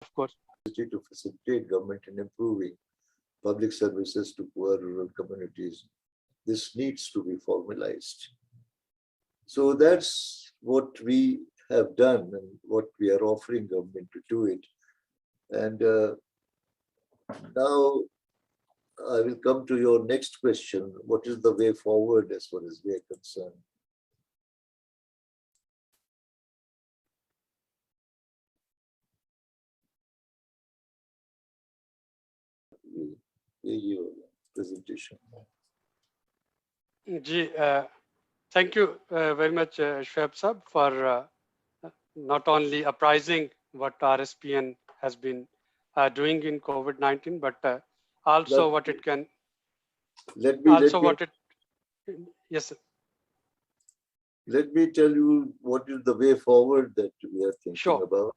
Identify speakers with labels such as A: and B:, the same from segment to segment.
A: Of course.
B: To facilitate government in improving public services to poor rural communities. This needs to be formalized. So that's what we have done and what we are offering government to do it. And now I will come to your next question. What is the way forward as far as we are concerned? Your presentation.
A: Thank you very much, Shoaib Sahab, for not only apprising what RSPN has been doing in COVID-19, but also what it can. Yes, sir.
B: Let me tell you what is the way forward that we are thinking about.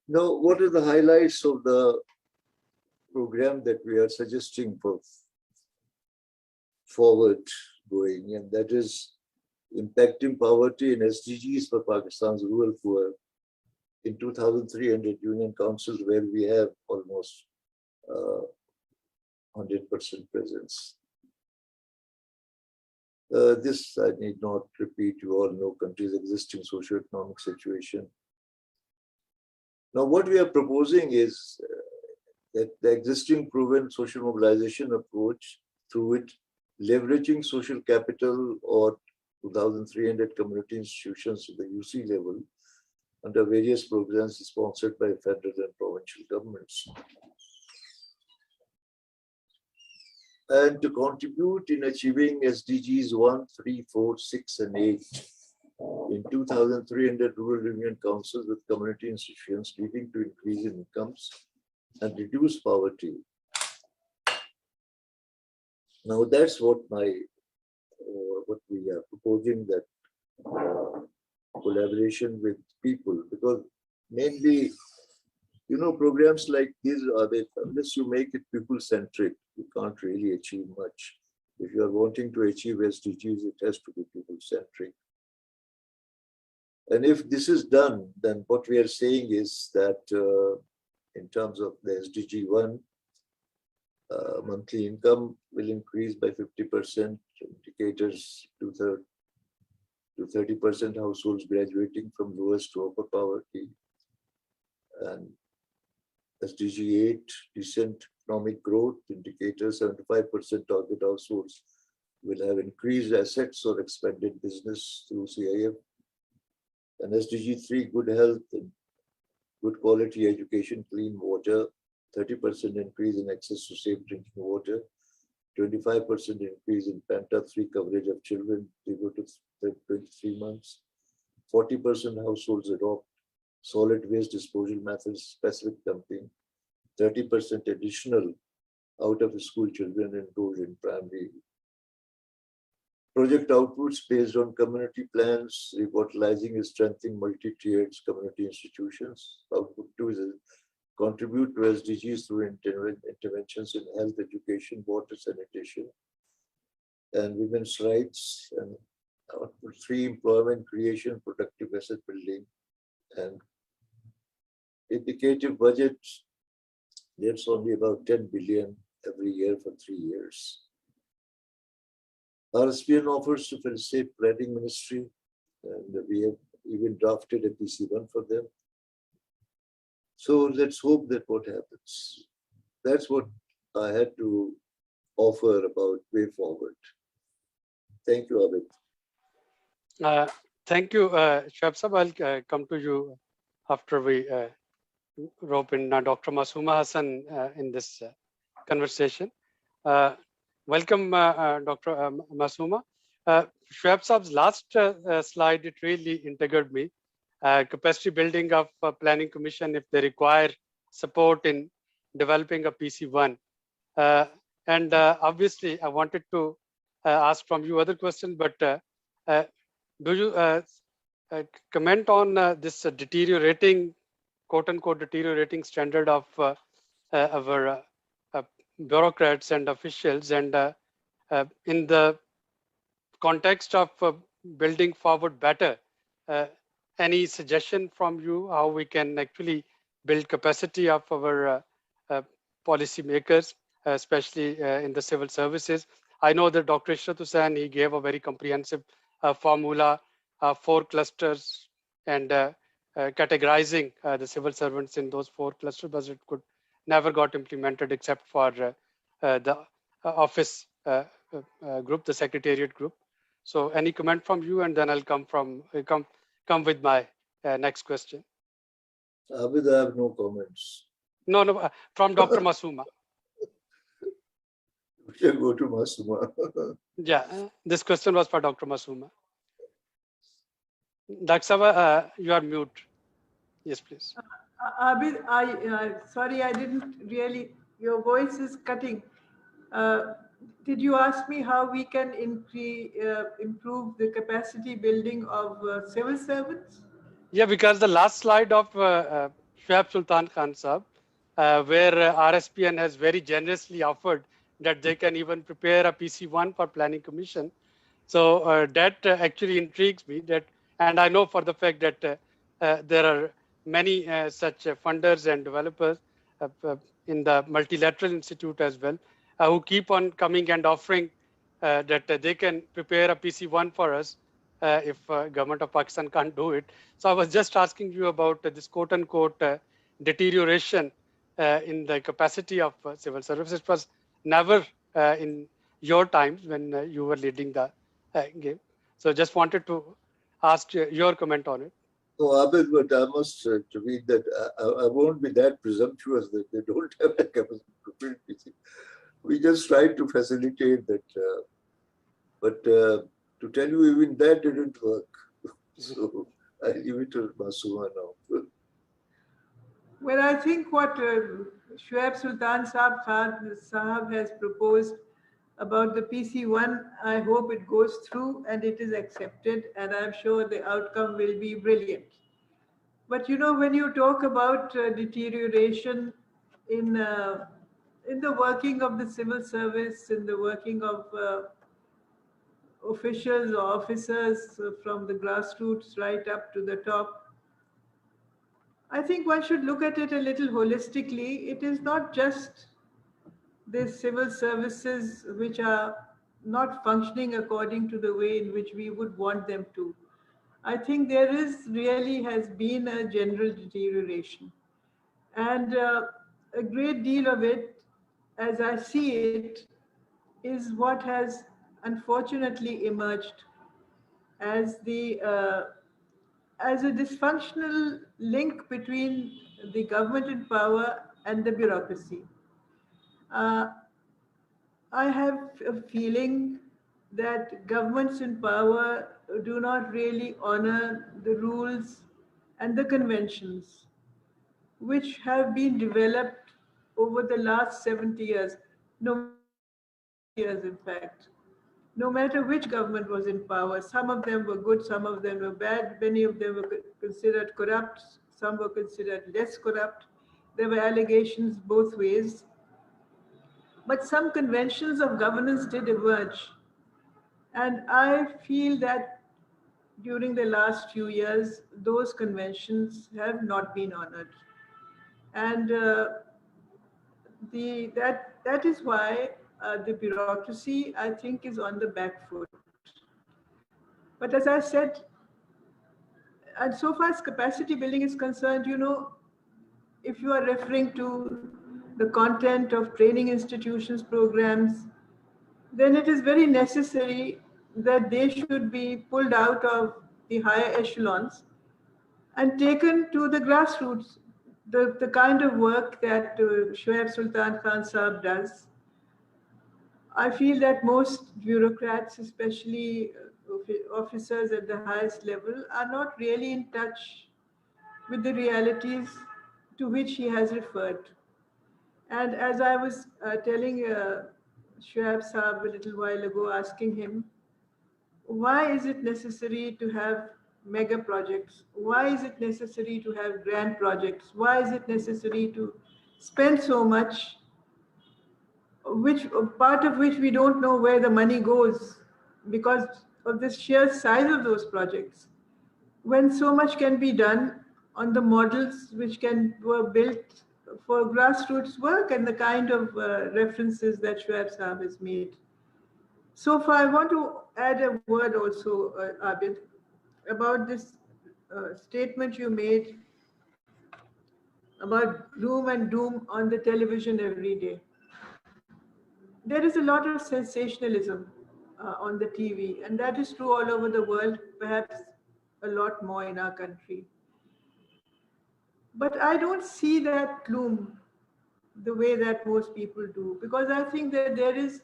B: Now, what are the highlights of the program that we are suggesting for forward going, and that is impacting poverty and SDGs for Pakistan's rural poor in 2,300 union councils where we have almost 100% presence. This I need not repeat, you all know country's existing socio-economic situation. Now, what we are proposing is that the existing proven social mobilization approach, through it, leveraging social capital or 2,300 community institutions at the UC level under various programs sponsored by federal and provincial governments. And to contribute in achieving SDGs 1, 3, 4, 6, and 8 in 2,300 rural union councils with community institutions, leading to increase in incomes and reduce poverty. Now that's what what we are proposing, that collaboration with people, because mainly, programs like these are that unless you make it people-centric, you can't really achieve much. If you are wanting to achieve SDGs, it has to be people-centric. And if this is done, then what we are saying is that in terms of the SDG 1, monthly income will increase by 50%, indicators to 30% households graduating from lowest to upper poverty. And SDG 8, decent economic growth, indicators 75% target households will have increased assets or expanded business through CIF. And SDG 3, good health and good quality education, clean water, 30% increase in access to safe drinking water, 25% increase in Panta-3 coverage of children 0 to 23 months, 40% households adopt solid waste disposal methods specific dumping, 30% additional out-of-school children enrolled in primary. Project outputs based on community plans, revitalizing and strengthening multi-tiered community institutions. Output 2 is contribute to SDGs through interventions in health, education, water, sanitation, and women's rights. And output 3, employment creation, productive asset building, and indicative budget. That's only about 10 billion every year for 3 years. RSPN offers to facilitate planning ministry, and we have even drafted a PC1 for them. So let's hope that what happens. That's what I had to offer about way forward. Thank you, Abid.
A: Thank you, Shoaib Sahab. I'll come to you after we rope in Dr. Masooma Hassan in this conversation. Welcome, Dr. Masooma. Shoaib Sahab's last slide, it really intrigued me. Capacity building of planning commission if they require support in developing a PC1. And obviously, I wanted to ask from you other questions, but uh, do you comment on this deteriorating, quote unquote, deteriorating standard of our uh, bureaucrats and officials, and in the context of building forward better, uh, any suggestion from you how we can actually build capacity of our uh, policymakers, especially in the civil services? I know that Dr. Ishrat Hussain, he gave a very comprehensive formula, 4 clusters, and categorizing the civil servants in those 4 clusters, but it could never got implemented except for the office group, the secretariat group. So any comment from you, and then I'll come with my next question.
B: Abid, I have no comments.
A: No, from Dr. Masuma.
B: We shall go to Masuma.
A: Yeah, this question was for Dr. Masuma. Daksava, you are mute. Yes, please.
C: Abid, sorry, I didn't really, your voice is cutting. Uh, did you ask me how we can improve the capacity building of civil servants?
A: Yeah, because the last slide of Shoaib Sultan Khan Sahab, where RSPN has very generously offered that they can even prepare a PC1 for planning commission. So that actually intrigues me, that, and I know for the fact that there are many such funders and developers in the multilateral institute as well, who keep on coming and offering that they can prepare a PC1 for us if government of Pakistan can't do it. So I was just asking you about this quote unquote deterioration in the capacity of civil services. It was never in your times when you were leading the game. So just wanted to ask your comment on it.
B: No, Abid, but I must to mean that I won't be that presumptuous that they don't have the capacity to build PC. We just tried to facilitate that, but to tell you, even that didn't work. So I leave it to Masuma now.
C: Well, I think what Shoaib Sultan Sahab has proposed about the PC1, I hope it goes through and it is accepted, and I'm sure the outcome will be brilliant. But you know, when you talk about deterioration in the working of the civil service, in the working of officials or officers from the grassroots right up to the top, I think one should look at it a little holistically. It is not just the civil services which are not functioning according to the way in which we would want them to. I think there is really has been a general deterioration. And a great deal of it, as I see it, is what has unfortunately emerged as as a dysfunctional link between the government in power and the bureaucracy. Uh, I have a feeling that governments in power do not really honor the rules and the conventions which have been developed over the last 70 years, no matter which government was in power. No matter which government was in power, some of them were good, some of them were bad, many of them were considered corrupt, some were considered less corrupt. There were allegations both ways. But some conventions of governance did emerge. And I feel that during the last few years, those conventions have not been honored. And that is why the bureaucracy, I think, is on the back foot. But as I said, and so far as capacity building is concerned, you know, if you are referring to the content of training institutions programs, then it is very necessary that they should be pulled out of the higher echelons and taken to the grassroots. The kind of work that Shoaib Sultan Khan Saab does, I feel that most bureaucrats, especially officers at the highest level, are not really in touch with the realities to which he has referred. And as I was telling Shoaib Saab a little while ago, asking him, why is it necessary to have mega projects? Why is it necessary to have grand projects? Why is it necessary to spend so much, which part of which we don't know where the money goes because of the sheer size of those projects? When so much can be done on the models which were built for grassroots work and the kind of references that Shoaib Saab has made. So far, I want to add a word also, Abid, about this statement you made about gloom and doom on the television every day. There is a lot of sensationalism on the TV, and that is true all over the world, perhaps a lot more in our country. But I don't see that gloom the way that most people do, because I think that there is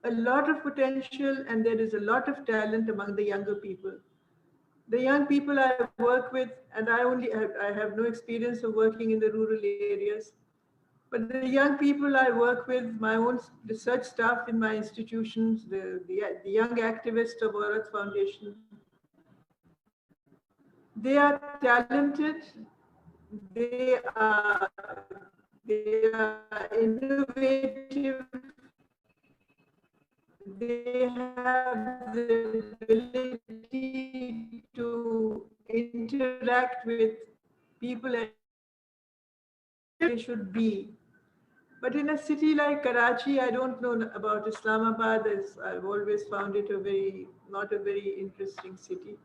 C: a lot of potential and there is a lot of talent among the younger people. The young people I work with, and I have no experience of working in the rural areas, but the young people I work with, my own research staff in my institutions, the young activists of Bharat Foundation, they are talented, they are innovative, they have the ability to interact with people and they should be. But in a city like Karachi, I don't know about Islamabad, as I've always found it not a very interesting city.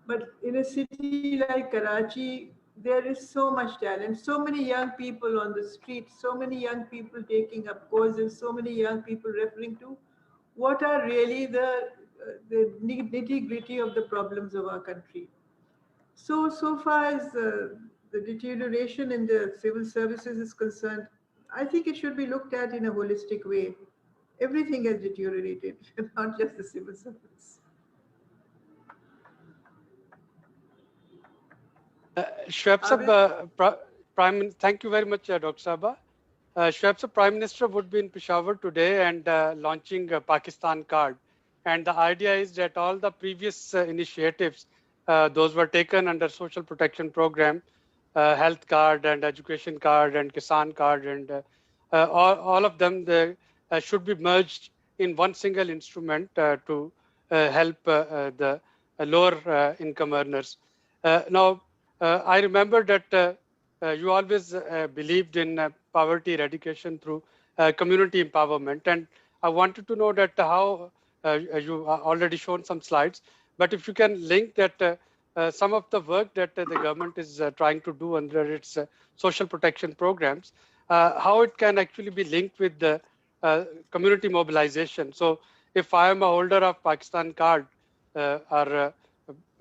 C: But in a city like Karachi, there is so much talent, so many young people on the street, so many young people taking up courses, so many young people referring to what are really the nitty gritty of the problems of our country. So far as the deterioration in the civil services is concerned, I think it should be looked at in a holistic way. Everything has deteriorated, not just the civil service.
A: Shoaib Sab,
C: Abid?
A: thank you very much, Dr. Sabha. Shoaib Sab, Prime Minister would be in Peshawar today and launching a Pakistan card. And the idea is that all the previous initiatives, those were taken under social protection program, health card and education card and Kisan card and all of them should be merged in one single instrument to help the lower income earners. Now, I remember that you always believed in poverty eradication through community empowerment. And I wanted to know that how you already shown some slides, but if you can link that some of the work that the government is trying to do under its social protection programs, how it can actually be linked with the community mobilization. So if I am a holder of Pakistan card or a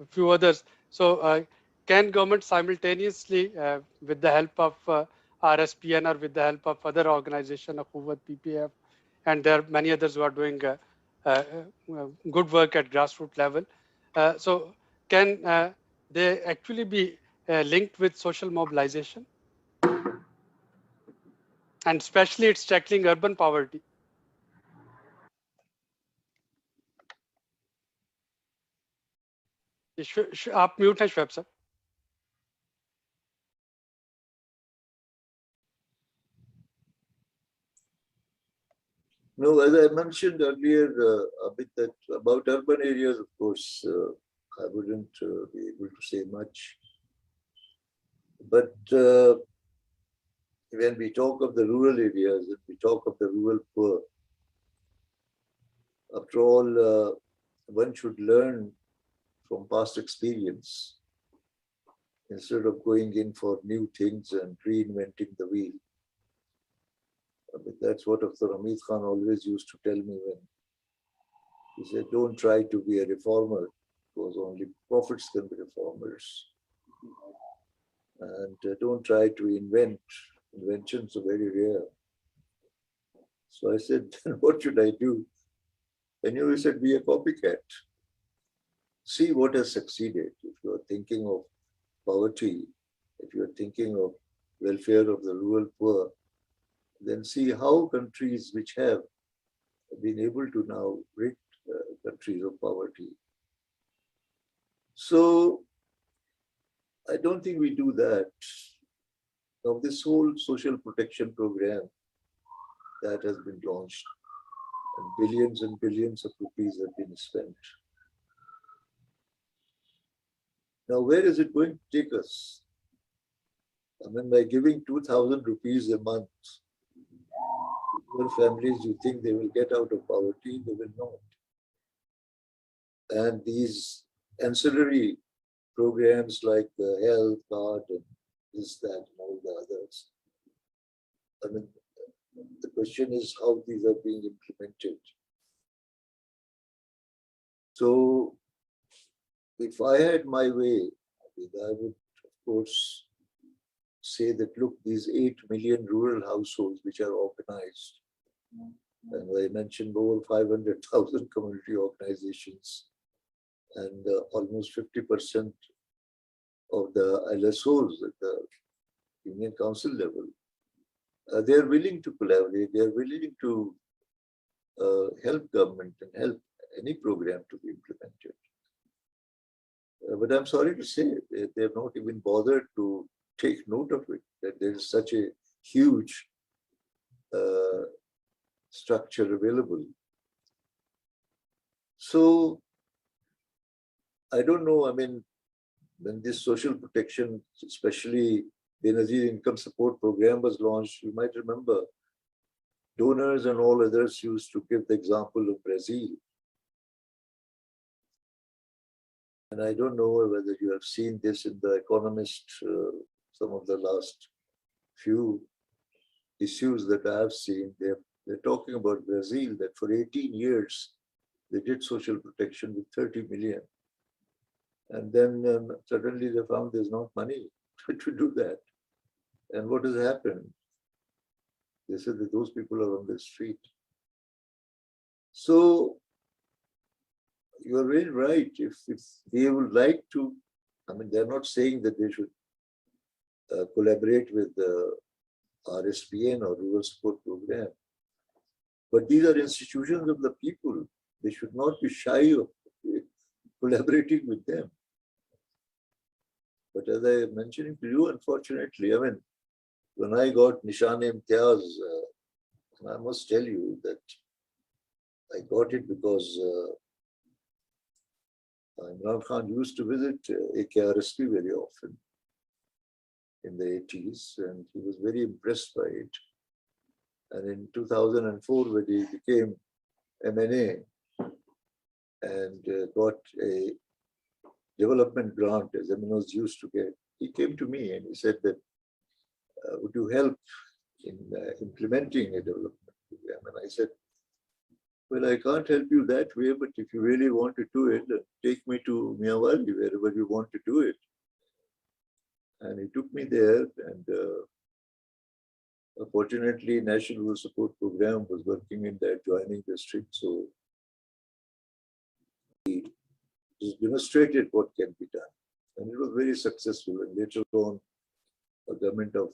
A: few others, so can government simultaneously, with the help of RSPN or with the help of other organizations, Akhuvat, PPF, and there are many others who are doing good work at grassroots level. So can they actually be linked with social mobilization? And especially it's tackling urban poverty. आप mute हैं श्वेब sir.
B: No, as I mentioned earlier, a bit that about urban areas, of course, I wouldn't be able to say much. But when we talk of the rural areas, if we talk of the rural poor, after all, one should learn from past experience instead of going in for new things and reinventing the wheel. But that's what Dr. Hamid Khan always used to tell me when he said, don't try to be a reformer because only prophets can be reformers. And don't try to invent. Inventions are very rare. So I said, what should I do? And he said, be a copycat. See what has succeeded. If you are thinking of poverty, if you are thinking of welfare of the rural poor, then see how countries which have been able to now rid countries of poverty. So I don't think we do that. Now, this whole social protection program that has been launched, and billions of rupees have been spent. Now, where is it going to take us? I mean, by giving 2,000 rupees a month, poor families, you think they will get out of poverty? They will not. And these ancillary programs like the health card and this, that, and all the others. I mean, the question is how these are being implemented. So, if I had my way, I would, of course, say that, look, these 8 million rural households which are organized, and I mentioned over 500,000 community organizations, and almost 50% of the LSOs at the Union Council level, they are willing to collaborate, they are willing to help government and help any program to be implemented. But I'm sorry to say, they have not even bothered to take note of it, that there is such a huge structure available. So, I don't know, I mean, when this social protection, especially the Energy Income Support Program was launched, you might remember, donors and all others used to give the example of Brazil. And I don't know whether you have seen this in The Economist, some of the last few issues that I have seen. They're talking about Brazil, that for 18 years, they did social protection with 30 million. And then suddenly they found there's not money to do that. And what has happened? They said that those people are on the street. So you're very right. If they would like to, I mean, they're not saying that they should collaborate with the RSPN or Rural Support Program. But these are institutions of the people. They should not be shy of collaborating with them. But as I am mentioning to you, unfortunately, I mean, when I got Nishan-e-Imtiaz, I must tell you that I got it because Imran Khan used to visit AKRSP very often in the 80s, and he was very impressed by it. And in 2004, when he became MNA and got a development grant, as MNOs used to get, he came to me and he said that, would you help in implementing a development program? And I said, well, I can't help you that way, but if you really want to do it, take me to Miyawali, wherever you want to do it. And he took me there, and fortunately, National Rural Support Program was working in the adjoining district, so he just demonstrated what can be done. And it was very successful. And later on, the government of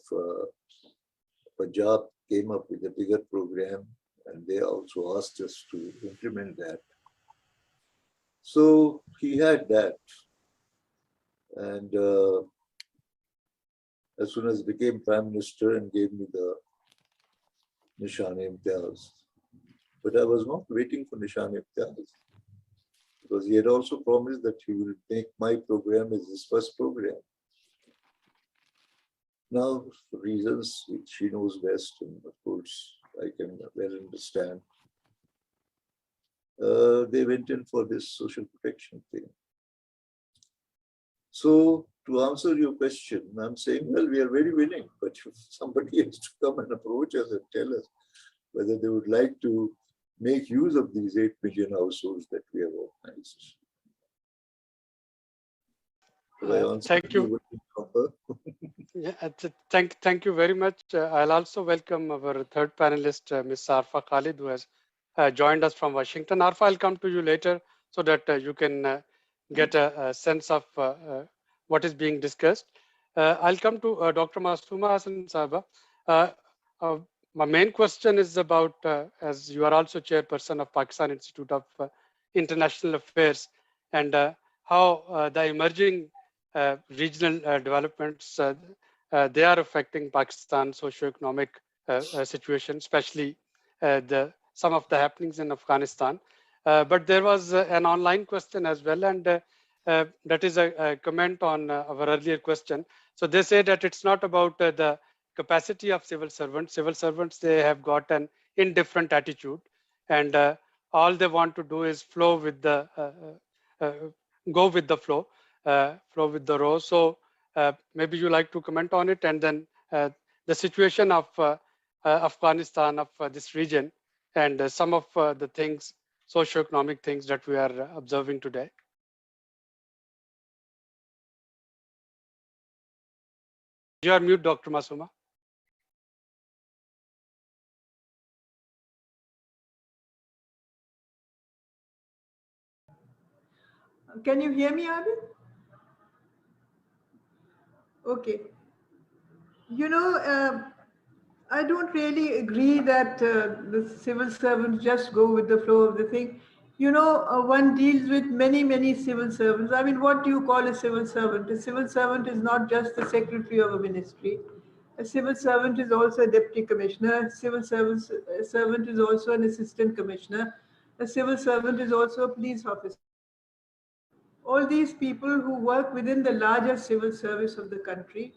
B: Punjab came up with a bigger program, and they also asked us to implement that. So he had that. And as soon as he became Prime Minister and gave me the Nishan-e-Imtiaz. But I was not waiting for Nishan-e-Imtiaz, because he had also promised that he will make my program as his first program. Now, for reasons which he knows best, and of course I can well understand, they went in for this social protection thing. So, to answer your question, I'm saying, well, we are very willing, but if somebody has to come and approach us and tell us whether they would like to make use of these 8 million households that we have organized.
A: Thank you. Yeah, thank you very much. I'll also welcome our third panelist, Ms. Arfa Khalid, who has joined us from Washington. Arfa, I'll come to you later so that you can get a sense of what is being discussed. I'll come to Dr. Masooma Hassan Sahaba. my main question is about, as you are also chairperson of Pakistan Institute of International Affairs, and how the emerging regional developments, they are affecting Pakistan's socio-economic situation, especially some of the happenings in Afghanistan. But there was an online question as well, and that is a comment on our earlier question. So they say that it's not about the capacity of civil servants. Civil servants, they have got an indifferent attitude, and all they want to do is flow with the go with the flow, flow with the row. So maybe you like to comment on it, and then the situation of Afghanistan, of this region, and some of the things, socio-economic things that we are observing today. You are mute, Dr. Masuma.
C: Can you hear me, Abid? Okay. You know, I don't really agree that the civil servants just go with the flow of the thing. You know, one deals with many, many civil servants. I mean, what do you call a civil servant? A civil servant is not just the secretary of a ministry. A civil servant is also a deputy commissioner. A servant is also an assistant commissioner. A civil servant is also a police officer. All these people who work within the larger civil service of the country,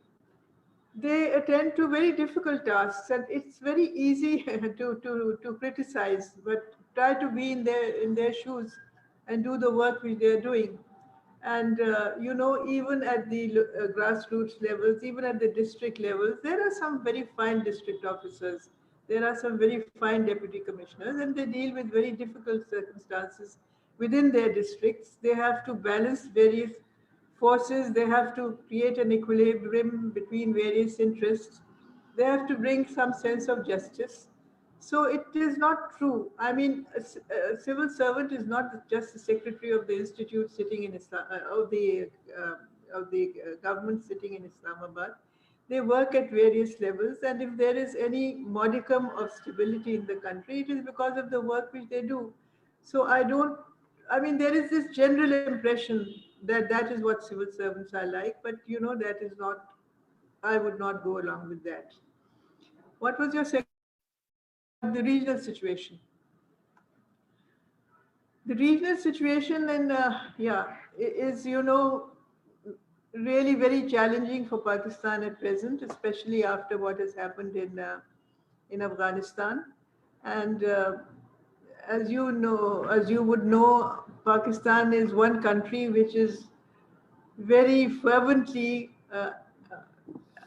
C: they attend to very difficult tasks, and it's very easy to criticize, but try to be in their shoes and do the work which they're doing. And you know, even at the grassroots levels, even at the district levels, there are some very fine district officers, there are some very fine deputy commissioners, and they deal with very difficult circumstances within their districts. They have to balance various forces, they have to create an equilibrium between various interests, they have to bring some sense of justice. So it is not true. I mean, a civil servant is not just the secretary of the institute sitting in Islam, of the government sitting in Islamabad. They work at various levels, and if there is any modicum of stability in the country, it is because of the work which they do. So I mean, there is this general impression that that is what civil servants are like, but you know, that is not, I would not go along with that. What was your second about the regional situation? The regional situation in, is, you know, really very challenging for Pakistan at present, especially after what has happened in Afghanistan. And as you know, as you would know, Pakistan is one country which is very fervently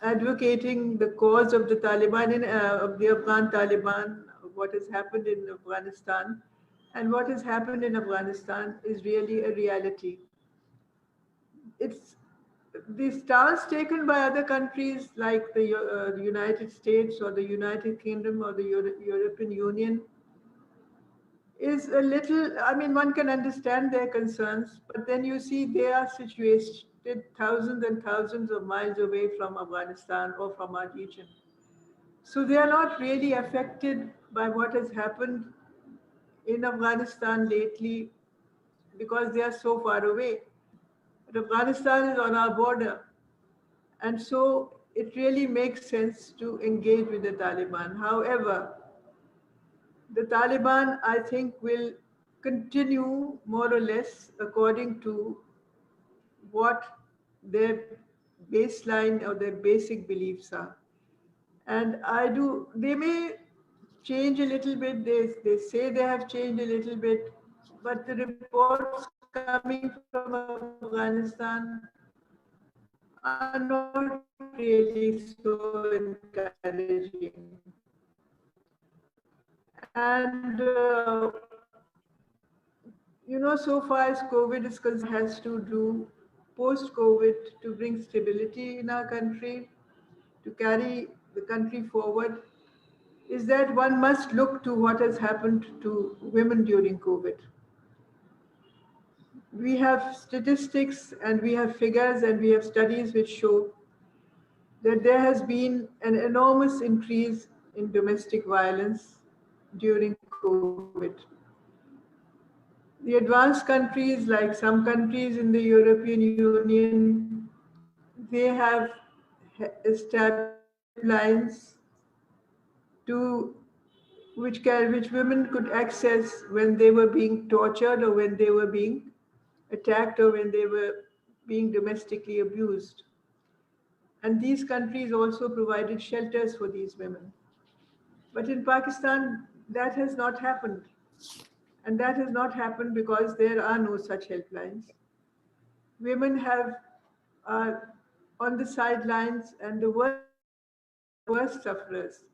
C: advocating the cause of the Taliban, of the Afghan Taliban, what has happened in Afghanistan. And what has happened in Afghanistan is really a reality. It's the stance taken by other countries like the United States or the United Kingdom or the European Union is a little, I mean, one can understand their concerns, but then you see they are situated thousands and thousands of miles away from Afghanistan or from our region. So they are not really affected by what has happened in Afghanistan lately because they are so far away. But Afghanistan is on our border. And so it really makes sense to engage with the Taliban. However, the Taliban, I think, will continue more or less according to what their baseline or their basic beliefs are. And they may change a little bit. They say they have changed a little bit, but the reports coming from Afghanistan are not really so encouraging. And you know, so far as COVID is concerned, has to do post-COVID to bring stability in our country, to carry the country forward, is that one must look to what has happened to women during COVID. We have statistics and we have figures and we have studies which show that there has been an enormous increase in domestic violence during COVID. The advanced countries, like some countries in the European Union, they have established helplines to which women could access when they were being tortured or when they were being attacked or when they were being domestically abused. And these countries also provided shelters for these women. But in Pakistan, that has not happened. And that has not happened because there are no such helplines. Women have are on the sidelines, and the worst sufferers,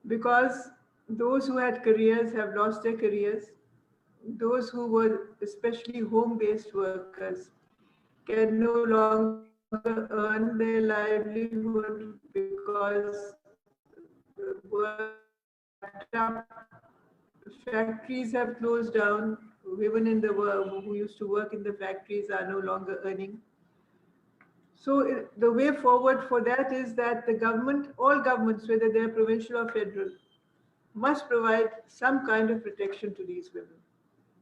C: because those who had careers have lost their careers. Those who were especially home-based workers can no longer earn their livelihood because work wrapped up. Factories have closed down. Women in the world who used to work in the factories are no longer earning. So the way forward for that is that the government, all governments, whether they're provincial or federal, must provide some kind of protection to these women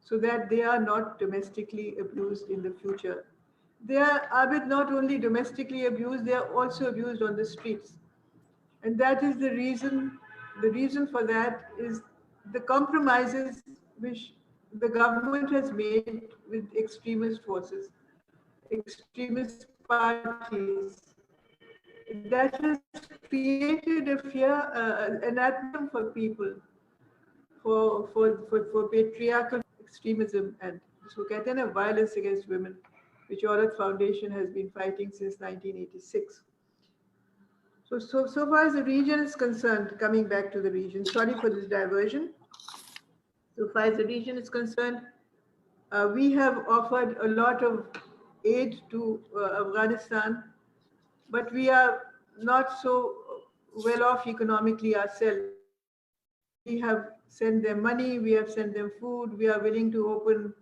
C: so that they are not domestically abused in the future. They are, Abid, not only domestically abused, they are also abused on the streets. And that is the reason for that is the compromises which the government has made with extremist forces, extremist parties, that has created a fear, an atmosphere for people, for patriarchal extremism and so कहते हैं ना, violence against women, which Aurat Foundation has been fighting since 1986. So far as the region is concerned, coming back to the region, sorry for this diversion. So far as the region is concerned, we have offered a lot of aid to Afghanistan, but we are not so well off economically ourselves. We have sent them money, we have sent them food, we are willing to open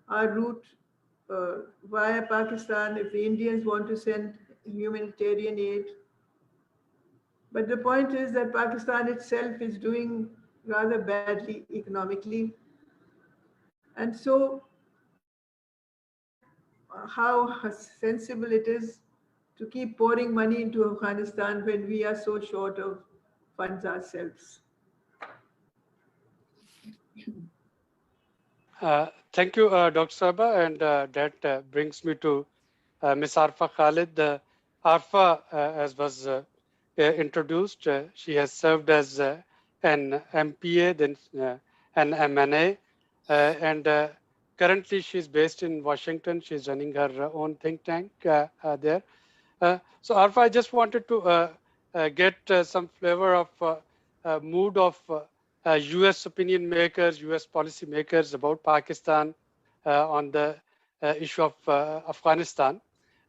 C: our route via Pakistan if the Indians want to send humanitarian aid. But the point is that Pakistan itself is doing rather badly economically. And so I don't know how sensible it is to keep pouring money into Afghanistan when we are so short of funds ourselves.
A: Thank you, Dr. Saba, and that brings me to Ms. Arfa Khalid. Arfa, as was introduced, she has served as an MPA, then an MNA, and currently she's based in Washington. She's running her own think tank there. So Arfa, I just wanted to get some flavor of mood of US opinion makers, US policy makers about Pakistan on the issue of Afghanistan,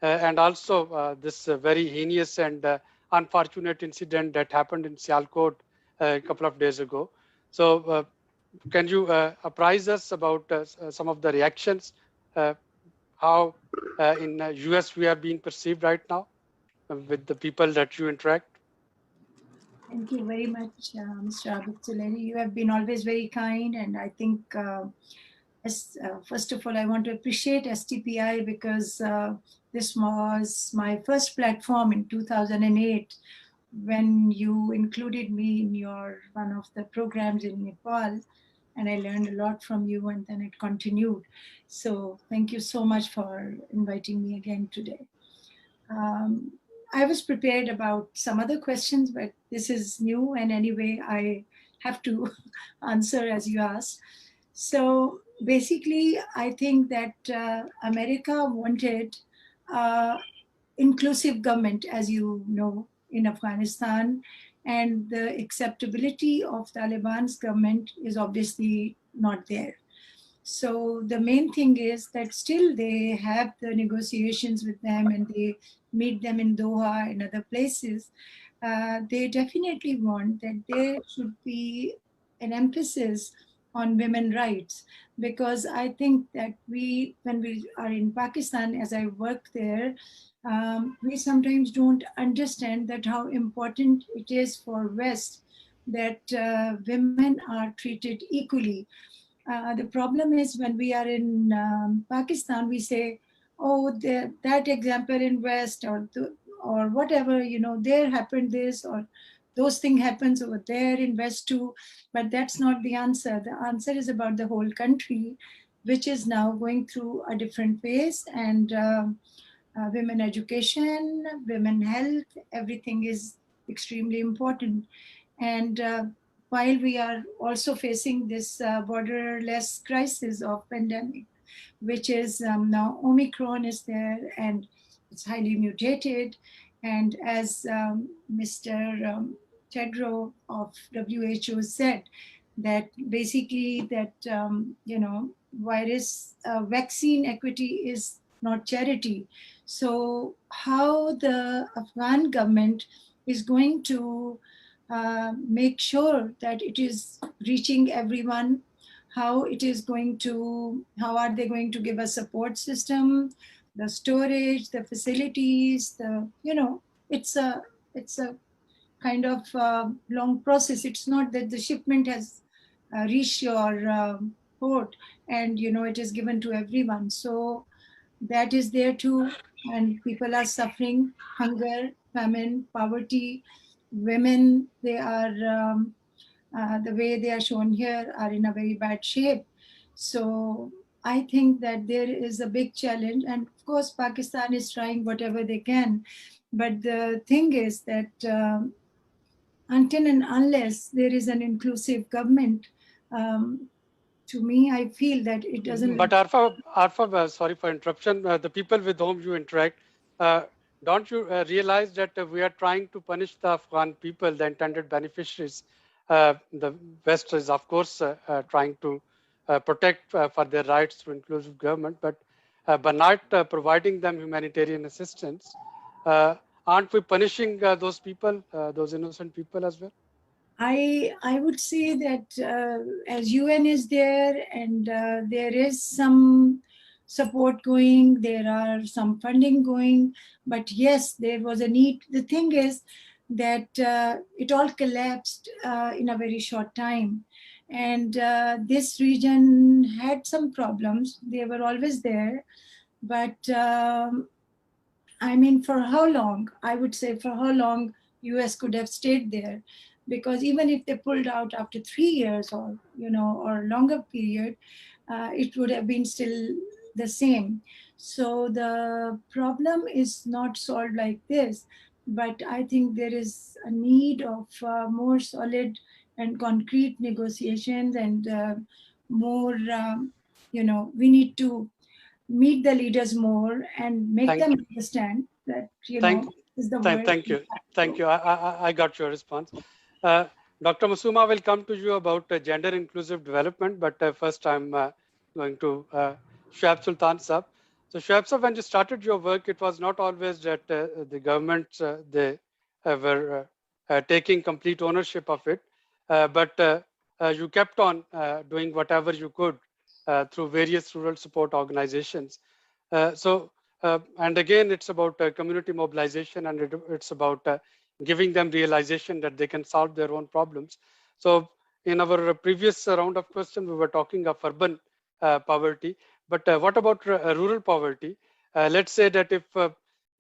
A: and also this very heinous and unfortunate incident that happened in Sialkot a couple of days ago. So can you apprise us about some of the reactions, how in US we are being perceived right now with the people that you interact?
D: Thank you very much, Mr. Abid Sulehi. You have been always very kind, and I think, first of all, I want to appreciate STPI because this was my first platform in 2008 when you included me in your one of the programs in Nepal, and I learned a lot from you, and then it continued. So thank you so much for inviting me again today. I was prepared about some other questions, but this is new, and anyway, I have to answer as you asked. So basically, I think that America wanted inclusive government, as you know, in Afghanistan, and the acceptability of Taliban's government is obviously not there. So the main thing is that still they have the negotiations with them and they meet them in Doha and other places. They definitely want that there should be an emphasis on women's rights, because I think that when we are in Pakistan, as I work there, we sometimes don't understand that how important it is for West that women are treated equally. The problem is when we are in Pakistan, we say, oh, that example in West or whatever, there happened this or those thing happens over there in West too. But that's not the answer. The answer is about the whole country, which is now going through a different phase. And women education, women health, everything is extremely important. And while we are also facing this borderless crisis of pandemic, which is now Omicron is there and it's highly mutated. And as Mr. Tedrow of WHO said, that basically that, virus vaccine equity is not charity. So how the Afghan government is going to make sure that it is reaching everyone, how are they going to give a support system, the storage, the facilities, it's a kind of long process. It's not that the shipment has reached your port and it is given to everyone. So that is there too, and people are suffering hunger, famine, poverty. Women, they are the way they are shown here are in a very bad shape. So I think that there is a big challenge, and of course Pakistan is trying whatever they can, but the thing is that until and unless there is an inclusive government, to me, I feel that it doesn't.
A: But Arfa, sorry for interruption. The people with whom you interact, don't you realize that we are trying to punish the Afghan people, the intended beneficiaries? The West is, of course, trying to protect for their rights through inclusive government, but not providing them humanitarian assistance. Aren't we punishing those people, those innocent people as well?
D: I would say that as UN is there and there is some support going, there are some funding going, but yes, there was a need. The thing is that it all collapsed in a very short time. And this region had some problems. They were always there. But I mean, for how long? I would say for how long US could have stayed there, because even if they pulled out after 3 years or longer period, it would have been still the same. So the problem is not solved like this, but I think there is a need of more solid and concrete negotiations and more, we need to meet the leaders more and make
A: Thank
D: them
A: you.
D: understand that,
A: Thank,
D: is the word.
A: thank you. Thank you. I got your response. Dr. Masuma will come to you about gender inclusive development, but first I'm going to Shoaib Sultan Sahab. So Shoaib Sahab, when you started your work, it was not always that the governments, they were taking complete ownership of it, but you kept on doing whatever you could through various rural support organizations. And again, it's about community mobilization, and it's about giving them realization that they can solve their own problems. So in our previous round of questions, we were talking of urban poverty, but what about rural poverty? Let's say that if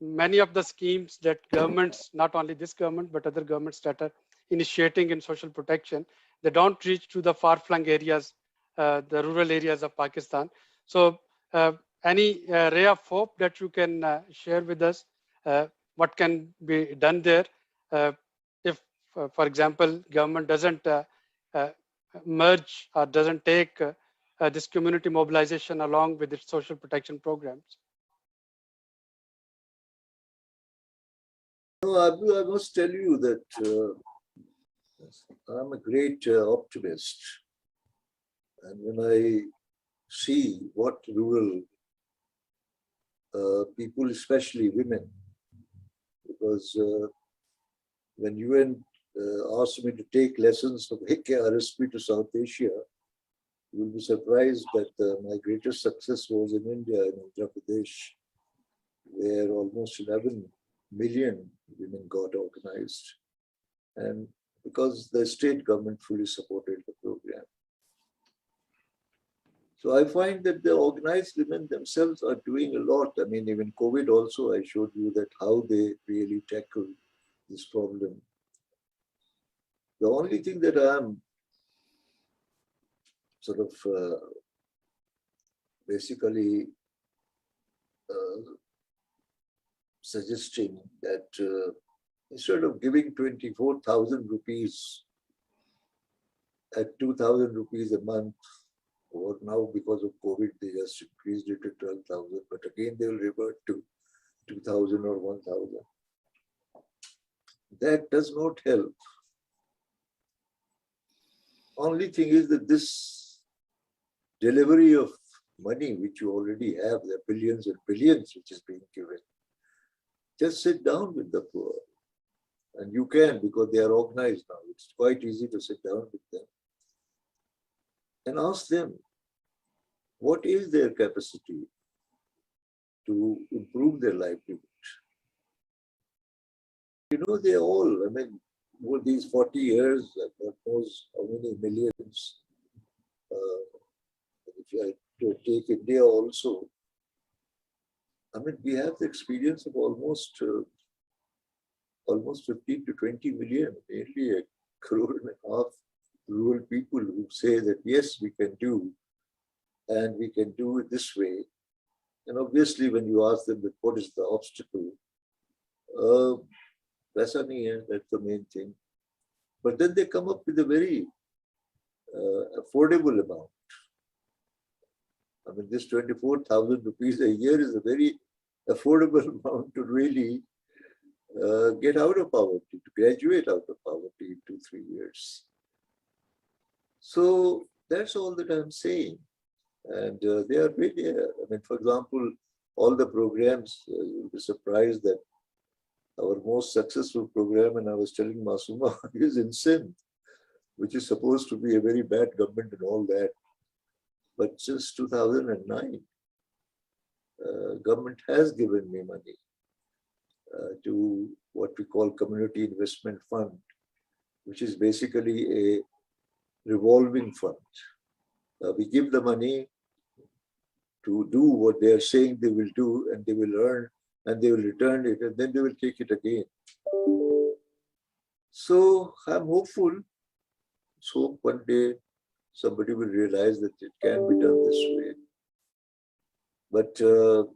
A: many of the schemes that governments, not only this government, but other governments that are initiating in social protection, they don't reach to the far-flung areas, the rural areas of Pakistan. So any ray of hope that you can share with us? What can be done there if, for example, government doesn't merge or doesn't take this community mobilization along with its social protection programs?
B: No, I must tell you that I'm a great optimist. And when I see what rural people, especially women, because when UN asked me to take lessons from RSP to South Asia, you will be surprised that my greatest success was in India, in Andhra Pradesh, where almost 11 million women got organized. And because the state government fully supported the program. So I find that the organized women themselves are doing a lot. I mean, even COVID also, I showed you that how they really tackle this problem. The only thing that I'm sort of basically suggesting that instead of giving 24,000 rupees at 2,000 rupees a month, or now because of COVID, they just increased it to 12,000, but again they will revert to 2,000 or 1,000. That does not help. Only thing is that this delivery of money, which you already have, the billions and billions which is being given, just sit down with the poor. And you can, because they are organized now. It's quite easy to sit down with them and ask them, what is their capacity to improve their livelihood? You know, they all, I mean, over these 40 years, God knows how many millions. If you take India also, I mean, we have the experience of almost 15 to 20 million, nearly a crore and a half rural people who say that, yes, we can do, and we can do it this way. And obviously, when you ask them that what is the obstacle, that's the main thing. But then they come up with a very affordable amount. I mean, this 24,000 rupees a year is a very affordable amount to really get out of poverty, to graduate out of poverty in 2-3 years. So that's all that I'm saying. And they are really, I mean, for example, all the programs, you'll be surprised that our most successful program, and I was telling Masuma, is in Sindh, which is supposed to be a very bad government and all that. But since 2009, government has given me money to what we call Community Investment Fund, which is basically a revolving fund. We give the money to do what they are saying they will do, and they will earn, and they will return it, and then they will take it again. So I'm hopeful. So one day somebody will realize that it can be done this way. But the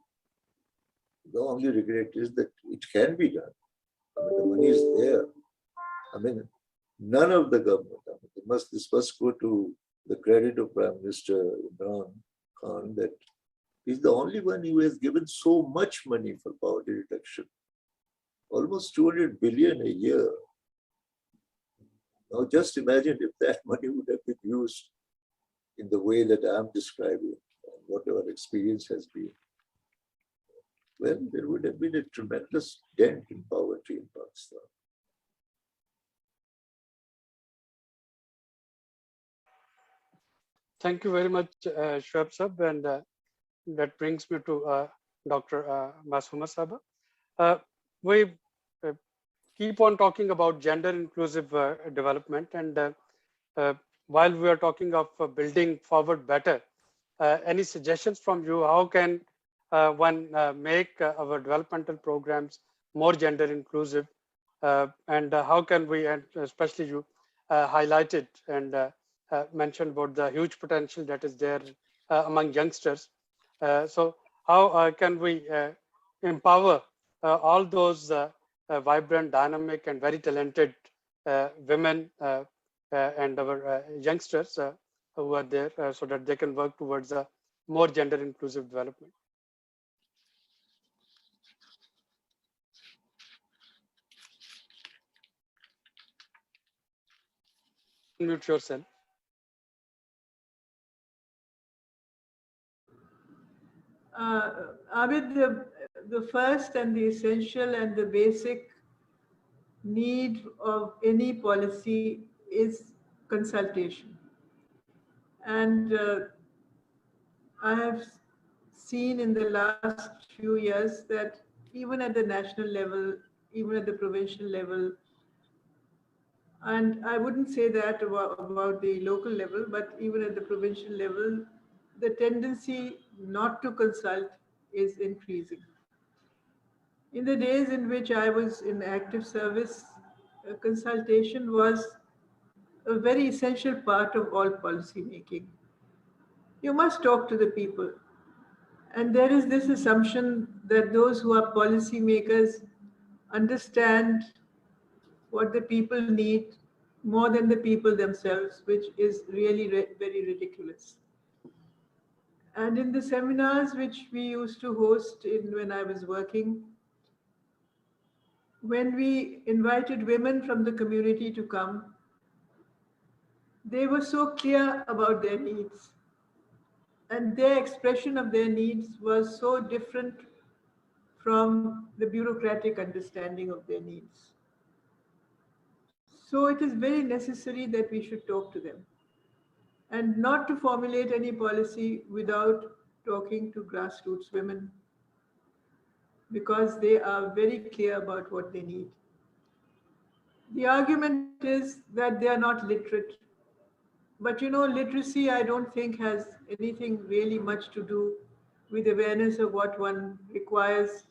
B: only regret is that it can be done. I mean, the money is there. I mean, none of the government, I mean, this must go to the credit of Prime Minister Imran Khan, that he's the only one who has given so much money for poverty reduction. Almost 200 billion a year. Now just imagine if that money would have been used in the way that I'm describing, and what our experience has been. Well, there would have been a tremendous dent in poverty in Pakistan.
A: Thank you very much, Shoaib Sab, and that brings me to Dr. Masuma Saba. We keep on talking about gender inclusive development, and while we are talking of building forward better, any suggestions from you? How can one make our developmental programs more gender inclusive, and how can we, and especially you highlighted and mentioned about the huge potential that is there among youngsters. So how can we empower all those vibrant, dynamic, and very talented women and our youngsters who are there, so that they can work towards a more gender inclusive development? Unmute yourself.
C: Abid, the first and the essential and the basic need of any policy is consultation. And I have seen in the last few years that even at the national level, even at the provincial level, And I wouldn't say that about the local level, but even at the provincial level, the tendency not to consult is increasing. In the days in which I was in active service, consultation was a very essential part of all policy making. You must talk to the people. And there is this assumption that those who are policymakers understand what the people need more than the people themselves, which is really very ridiculous. And in the seminars which we used to host when I was working, when we invited women from the community to come, they were so clear about their needs. And their expression of their needs was so different from the bureaucratic understanding of their needs. So it is very necessary that we should talk to them and not to formulate any policy without talking to grassroots women, because they are very clear about what they need. The argument is that they are not literate. But literacy, I don't think, has anything really much to do with awareness of what one requires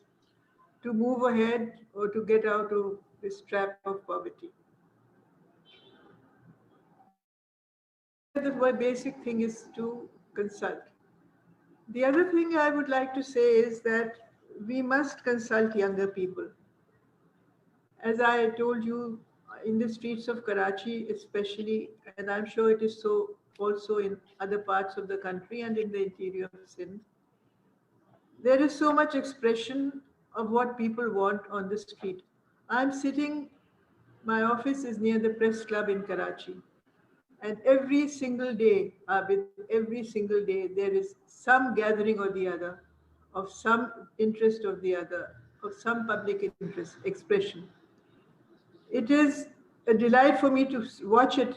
C: to move ahead or to get out of this trap of poverty. The basic thing is to consult. The other thing I would like to say is that we must consult younger people. As I told you, in the streets of Karachi especially, and I'm sure it is so also in other parts of the country and in the interior of Sindh, there is so much expression of what people want on the street. I'm sitting, my office is near the press club in Karachi. And every single day, with every single day, there is some gathering or the other, of some interest or the other, of some public interest expression. It is a delight for me to watch it.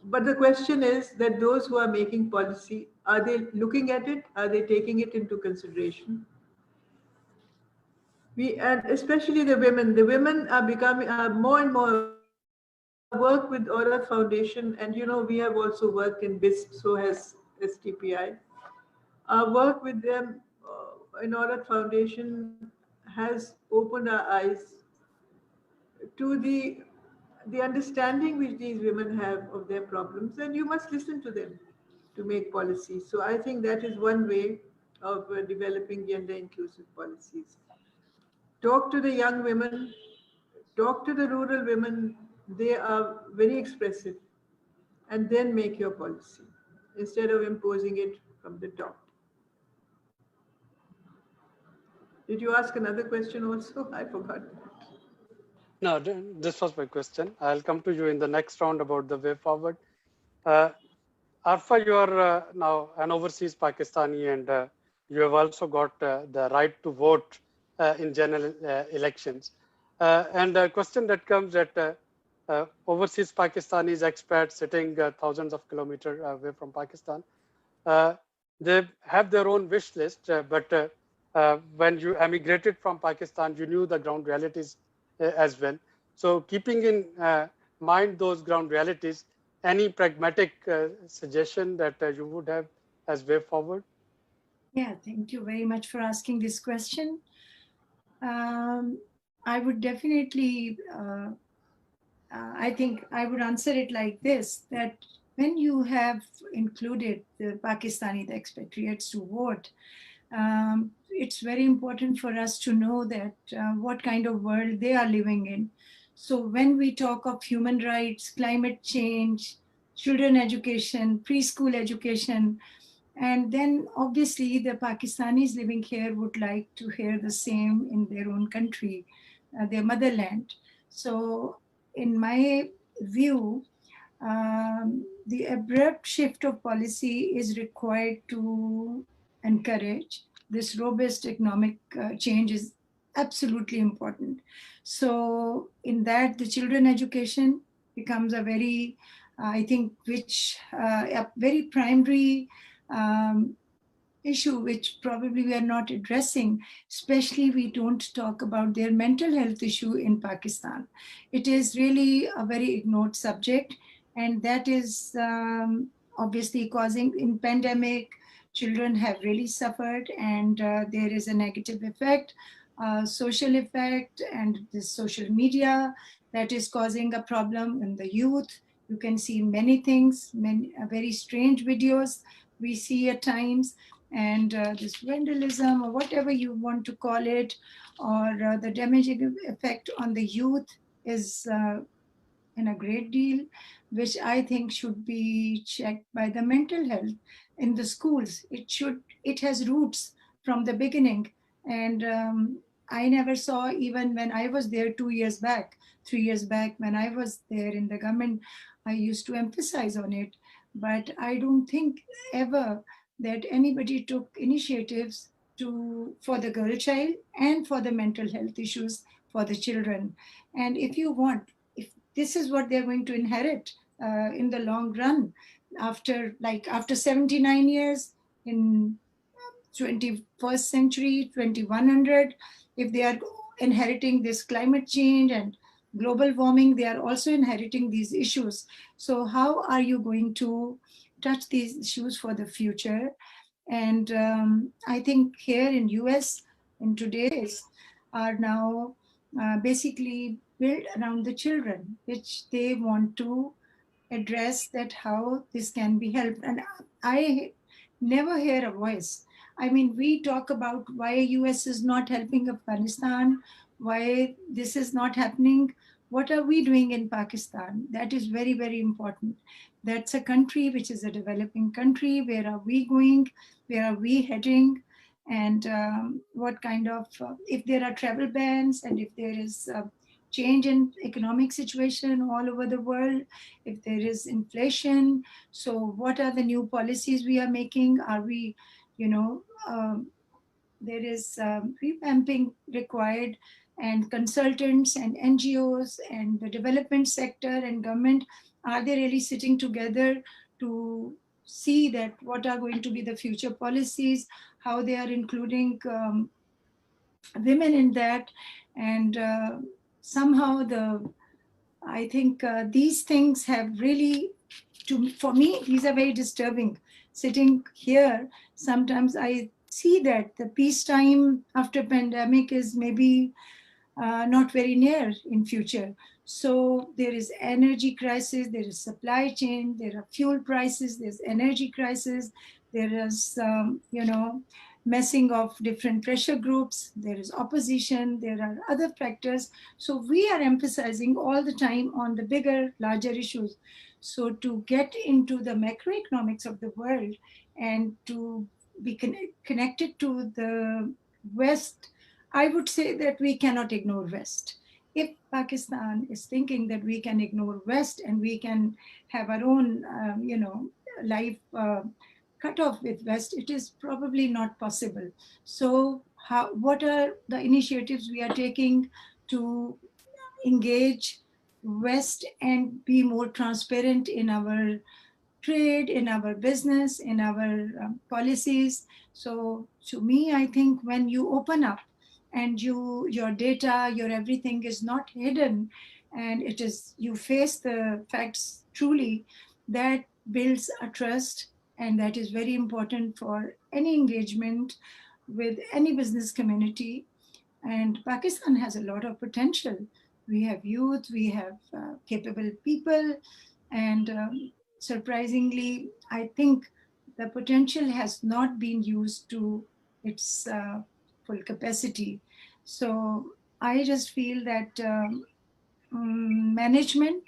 C: But the question is that those who are making policy, are they looking at it? Are they taking it into consideration? And especially the women are becoming more and more aware. Our work with Aura Foundation, and we have also worked in BIST, so has STPI. Our work with them in Aura Foundation has opened our eyes to the understanding which these women have of their problems, and you must listen to them to make policies. So I think that is one way of developing gender inclusive policies. Talk to the young women, talk to the rural women. They are very expressive, and then make your policy instead of imposing it from the top. Did you ask another question also? I forgot.
A: No, this was my question. I'll come to you in the next round about the way forward. Arfa, you are now an overseas Pakistani, and you have also got the right to vote in general elections. And a question that comes that overseas Pakistanis, expats sitting thousands of kilometers away from Pakistan, they have their own wish list, but when you emigrated from Pakistan, you knew the ground realities as well. So keeping in mind those ground realities, any pragmatic suggestion that you would have as way forward?
D: Yeah, thank you very much for asking this question. I would definitely, I think I would answer it like this, that when you have included the Pakistani, the expatriates to vote, it's very important for us to know that what kind of world they are living in. So when we talk of human rights, climate change, children education, preschool education, and then obviously the Pakistanis living here would like to hear the same in their own country, their motherland. So in my view, the abrupt shift of policy is required to encourage this robust economic change is absolutely important. So in that, the children education becomes a very, I think, a very primary issue which probably we are not addressing, especially we don't talk about their mental health issue in Pakistan. It is really a very ignored subject, and that is obviously causing, in pandemic, children have really suffered, and there is a negative effect, social effect, and the social media that is causing a problem in the youth. You can see many things, many very strange videos we see at times, and this vandalism or whatever you want to call it, or the damaging effect on the youth is in a great deal, which I think should be checked by the mental health in the schools. It has roots from the beginning. And I never saw, even when I was there 2 years back, 3 years back, when I was there in the government, I used to emphasize on it. But I don't think ever that anybody took initiatives for the girl child and for the mental health issues for the children. And if you want, if this is what they're going to inherit in the long run, after 79 years in 21st century, 2100, if they are inheriting this climate change and global warming, they are also inheriting these issues. So how are you going to touch these issues for the future? And I think here in US, in today's, are now basically built around the children, which they want to address that how this can be helped. And I never hear a voice. I mean, we talk about why US is not helping Afghanistan, why this is not happening. What are we doing in Pakistan? That is very, very important. That's a country which is a developing country. Where are we going? Where are we heading? And what kind of, if there are travel bans, and if there is change in economic situation all over the world, if there is inflation, so what are the new policies we are making? Are we, you know, there is revamping required, and consultants and NGOs and the development sector and government, are they really sitting together to see that what are going to be the future policies, how they are including women in that, and somehow I think these things have really, for me, these are very disturbing. Sitting here, sometimes I see that the peacetime after pandemic is maybe not very near in future. So there is energy crisis, there is supply chain, there are fuel prices, there's energy crisis, there is, messing of different pressure groups, there is opposition, there are other factors. So we are emphasizing all the time on the bigger, larger issues. So to get into the macroeconomics of the world and to be connected to the West, I would say that we cannot ignore West. If Pakistan is thinking that we can ignore West and we can have our own, life cut off with West, it is probably not possible. So, what are the initiatives we are taking to engage West and be more transparent in our trade, in our business, in our policies? So to me, I think when you open up and your data, your everything is not hidden, and it is, you face the facts truly, that builds a trust, and that is very important for any engagement with any business community. And Pakistan has a lot of potential. We have youth, we have capable people, and surprisingly, I think the potential has not been used to its full capacity. So I just feel that management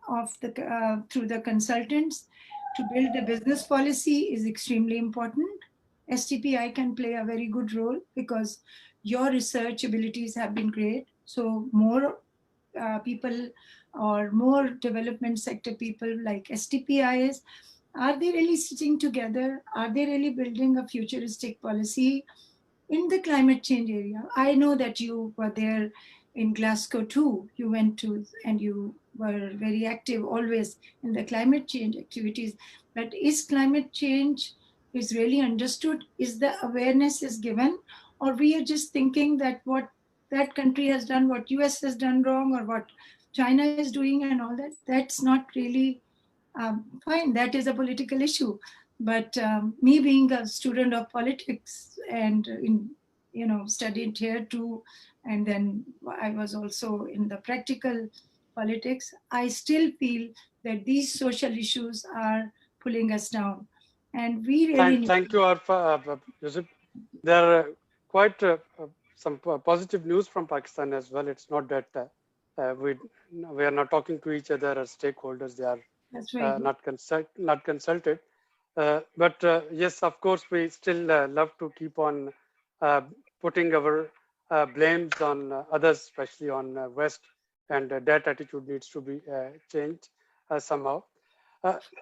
D: of the through the consultants to build the business policy is extremely important. STPI can play a very good role because your research abilities have been great. So more people or more development sector people like STPIs, are they really sitting together? Are they really building a futuristic policy in the climate change area? I know that you were there in Glasgow too. You went to, and you were very active always in the climate change activities. But is climate change is really understood? Is the awareness is given? Or we are just thinking that what that country has done, what US has done wrong, or what China is doing and all that? That's not really fine. That is a political issue. But me being a student of politics and studied here too, and then I was also in the practical politics, I still feel that these social issues are pulling us down, and we really need.
A: Thank you, Arfa. Yusuf. There are quite some positive news from Pakistan as well. It's not that we are not talking to each other as stakeholders. They are
D: That's very good.
A: not consulted. But yes, of course, we still love to keep on uh, putting our blames on others, especially on West, and that attitude needs to be changed somehow.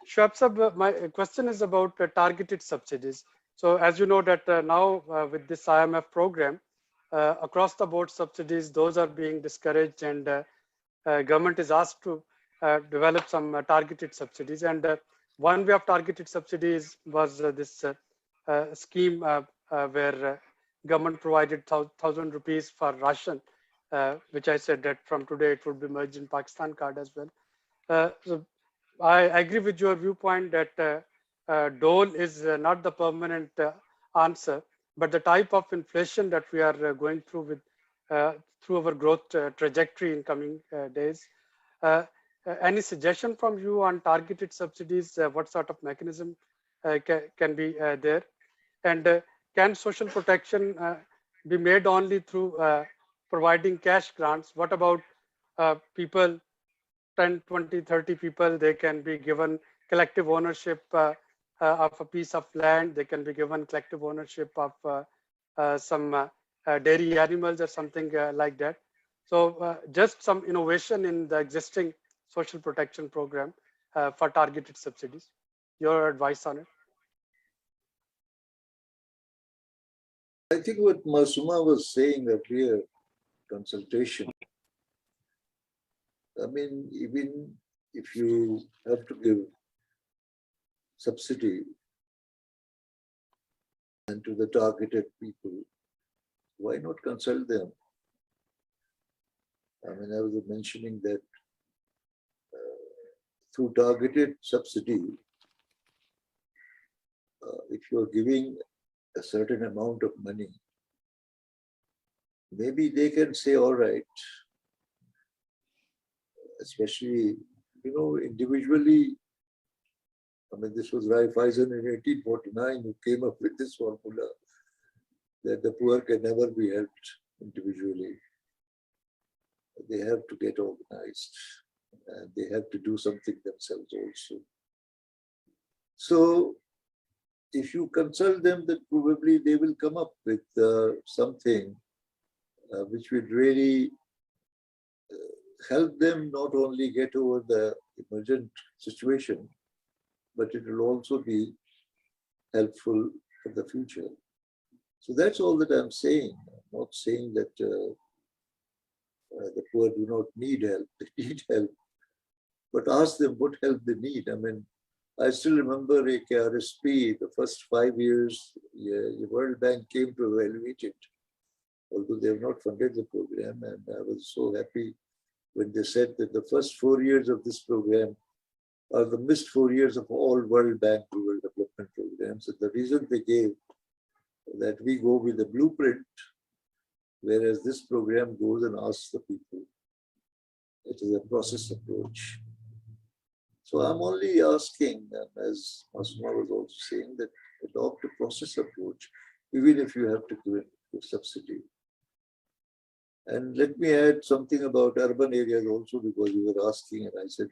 A: Shwab Sab, my question is about targeted subsidies. So as you know that now with this IMF program, across the board subsidies, those are being discouraged, and government is asked to develop some targeted subsidies. And one way of targeted subsidies was this scheme where government provided 1,000 rupees for ration, which I said that from today it would be merged in Pakistan card as well. So I agree with your viewpoint that dole is not the permanent answer, but the type of inflation that we are going through with through our growth trajectory in coming days. Uh, any suggestion from you on targeted subsidies? What sort of mechanism can be there? And can social protection be made only through providing cash grants? What about people, 10, 20, 30 people, they can be given collective ownership of a piece of land. They can be given collective ownership of some dairy animals or something like that. So just some innovation in the existing social protection program for targeted subsidies. Your advice on it?
B: I think what Masuma was saying earlier, consultation. I mean, even if you have to give subsidy and to the targeted people, why not consult them? I mean, I was mentioning that through targeted subsidy, if you're giving a certain amount of money, maybe they can say, all right, especially, individually. I mean, this was Raiffeisen in 1849 who came up with this formula that the poor can never be helped individually. They have to get organized and they have to do something themselves also. So if you consult them, then probably they will come up with something which would really help them not only get over the emergent situation, but it will also be helpful for the future. So that's all that I'm saying. I'm not saying that the poor do not need help. They need help. But ask them what help they need. I mean, I still remember RSP, the first 5 years, the World Bank came to evaluate it, although they have not funded the program. And I was so happy when they said that the first 4 years of this program are the missed 4 years of all World Bank rural development programs. And the reason they gave that we go with the blueprint, whereas this program goes and asks the people. It is a process approach. So I'm only asking, as Masuma was also saying, that adopt a process approach, even if you have to give a subsidy. And let me add something about urban areas also, because you were asking, and I said,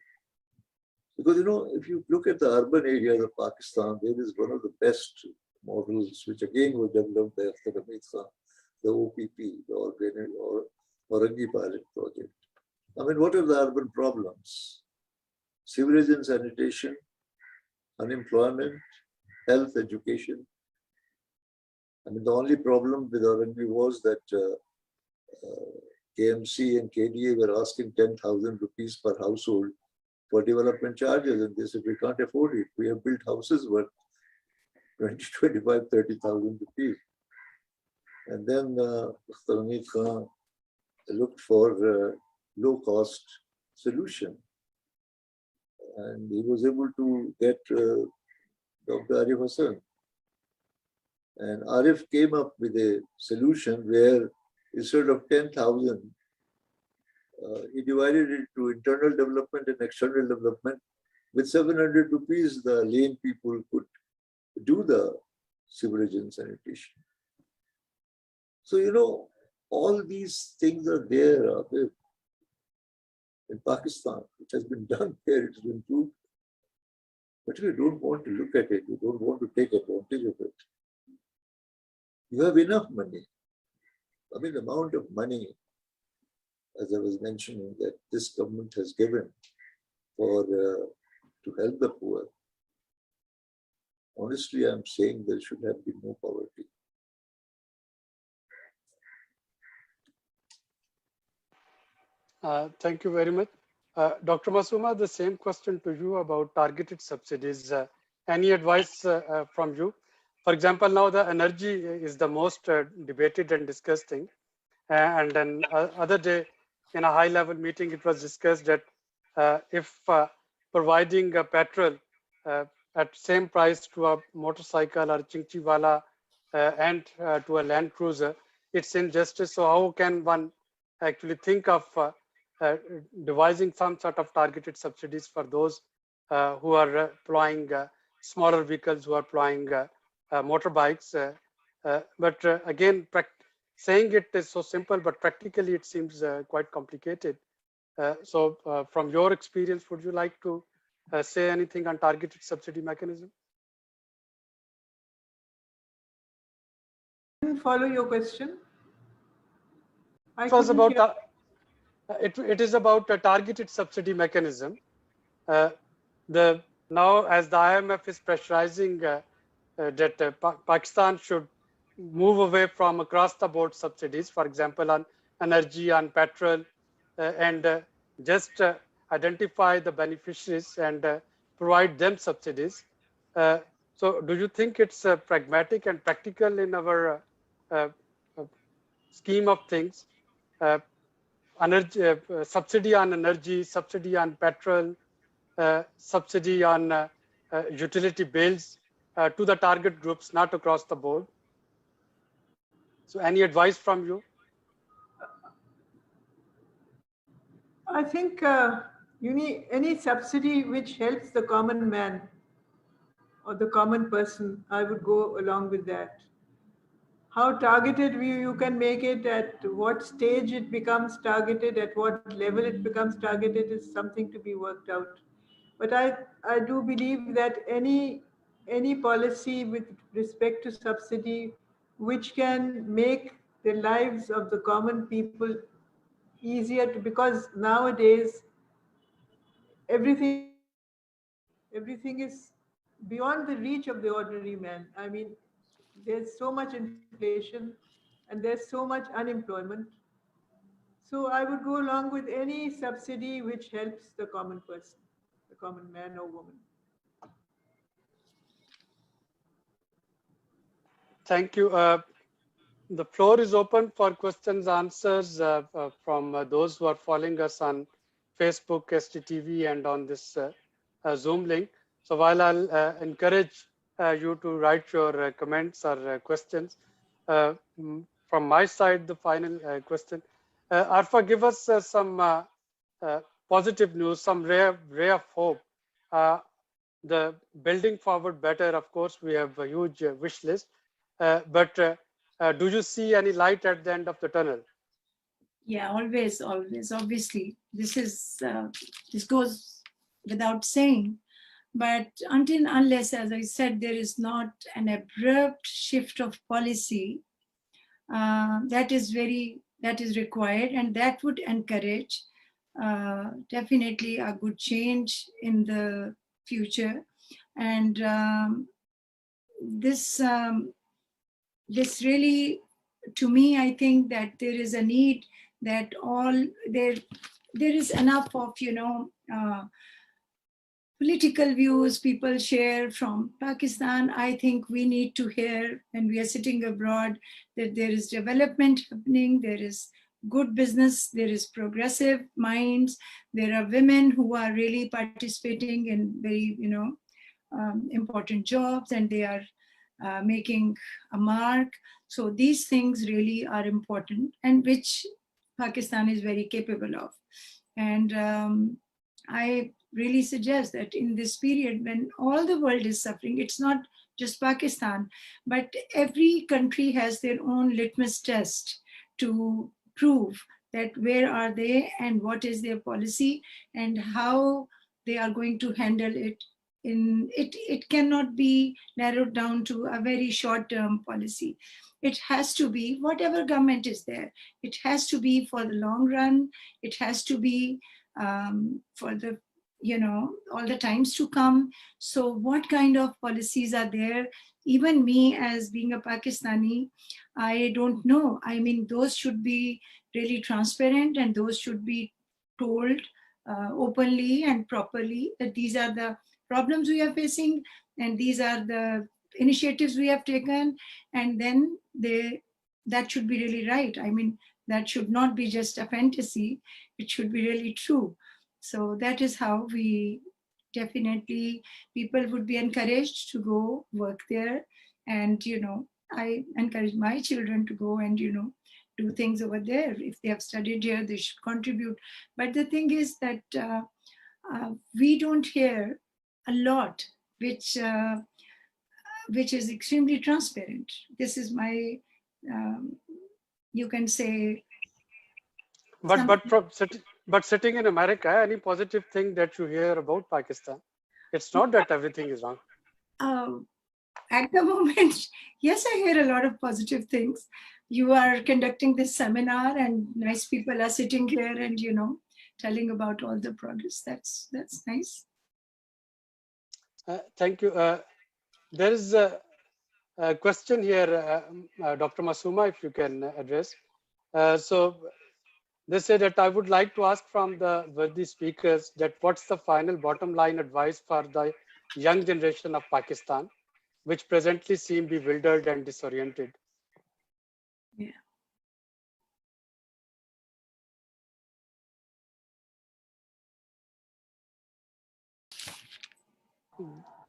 B: because if you look at the urban areas of Pakistan, there is one of the best models, which again was developed by Akhtar Hamid Khan, the OPP, the Orangi Pilot Project. I mean, what are the urban problems? Sewerage and sanitation, unemployment, health, education. I mean, the only problem with Orangi was that KMC and KDA were asking 10,000 rupees per household for development charges, and they said, we can't afford it. We have built houses worth 20, 25, 30,000 rupees. And then Mr. Hamid Khan looked for a low-cost solution. And he was able to get Dr. Arif Hassan. And Arif came up with a solution where instead of 10,000, he divided it to internal development and external development. With 700 rupees, the lane people could do the sewerage and sanitation. So, you know, all these things are there in Pakistan. It has been done there, it has been proved. But we don't want to look at it. We don't want to take advantage of it. You have enough money. I mean, the amount of money, as I was mentioning, that this government has given for to help the poor. Honestly, I'm saying there should have been no poverty.
A: Thank you very much. Dr. Masuma, the same question to you about targeted subsidies. Any advice from you? For example, now the energy is the most debated and discussed thing. And then other day in a high-level meeting, it was discussed that if providing petrol at same price to a motorcycle or chinchiwala and to a Land Cruiser, it's injustice. So how can one actually think of devising some sort of targeted subsidies for those who are plying smaller vehicles, who are plying motorbikes? But again, saying it is so simple, but practically it seems quite complicated. So from your experience, would you like to say anything on targeted subsidy mechanism?
C: I didn't follow your question.
A: It was about it is about a targeted subsidy mechanism. Now, as the IMF is pressurizing that Pakistan should move away from across the board subsidies, for example, on energy, on petrol, and just identify the beneficiaries and provide them subsidies. So do you think it's pragmatic and practical in our scheme of things? Energy, subsidy on energy, subsidy on petrol, subsidy on utility bills to the target groups, not across the board. So any advice from you?
C: I think you need any subsidy which helps the common man or the common person. I would go along with that. How targeted you can make it, at what stage it becomes targeted, at what level it becomes targeted is something to be worked out. But I do believe that any policy with respect to subsidy which can make the lives of the common people easier to, because nowadays everything is beyond the reach of the ordinary man. I mean, there's so much inflation and there's so much unemployment. So I would go along with any subsidy which helps the common person, the common man or woman.
A: Thank you. The floor is open for questions, answers from those who are following us on Facebook, STTV, and on this Zoom link. So while I'll encourage you to write your comments or questions, from my side, the final question. Arfa, give us some positive news, some ray of hope. The building forward better, of course, we have a huge wish list. But do you see any light at the end of the tunnel?
D: Yeah, always. Obviously, this goes without saying. But unless, as I said, there is not an abrupt shift of policy, that is required, and that would encourage definitely a good change in the future. And this really, to me, I think that there is a need that there is enough of political views people share from Pakistan. I think we need to hear when we are sitting abroad that there is development happening, there is good business, there is progressive minds, there are women who are really participating in very, important jobs, and they are making a mark. So these things really are important, and which Pakistan is very capable of. And I really suggest that in this period when all the world is suffering, it's not just Pakistan, but every country has their own litmus test to prove that where are they and what is their policy and how they are going to handle it. It cannot be narrowed down to a very short-term policy. It has to be whatever government is there. It has to be for the long run. It has to be for the all the times to come. So what kind of policies are there? Even me as being a Pakistani, I don't know. I mean, those should be really transparent, and those should be told openly and properly that these are the problems we are facing and these are the initiatives we have taken, and then that should be really right. I mean, that should not be just a fantasy, it should be really true. So that is how we definitely, people would be encouraged to go work there. And, I encourage my children to go and, do things over there. If they have studied here, they should contribute. But the thing is that we don't hear a lot, which is extremely transparent. This is my, you can say.
A: But sitting in America, any positive thing that you hear about Pakistan? It's not that everything is wrong.
D: At the moment, yes, I hear a lot of positive things. You are conducting this seminar and nice people are sitting here and, telling about all the progress. That's nice.
A: Thank you. There is a question here, Dr. Masuma, if you can address. So they say that I would like to ask from the worthy speakers that what's the final bottom line advice for the young generation of Pakistan, which presently seem bewildered and disoriented?
D: Yeah.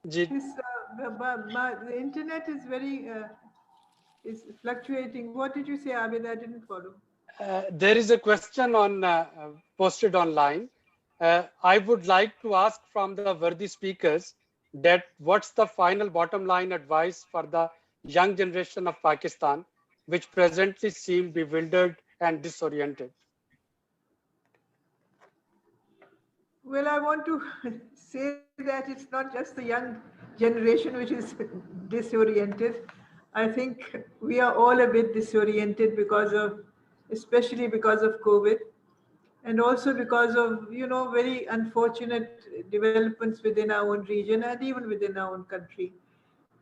C: The internet is very is fluctuating. What did you say, Abid? I didn't follow.
A: There is a question on posted online. I would like to ask from the worthy speakers that what's the final bottom line advice for the young generation of Pakistan, which presently seem bewildered and disoriented?
C: Well, I want to say that it's not just the young generation which is disoriented. I think we are all a bit disoriented especially because of COVID, and also because of, very unfortunate developments within our own region and even within our own country.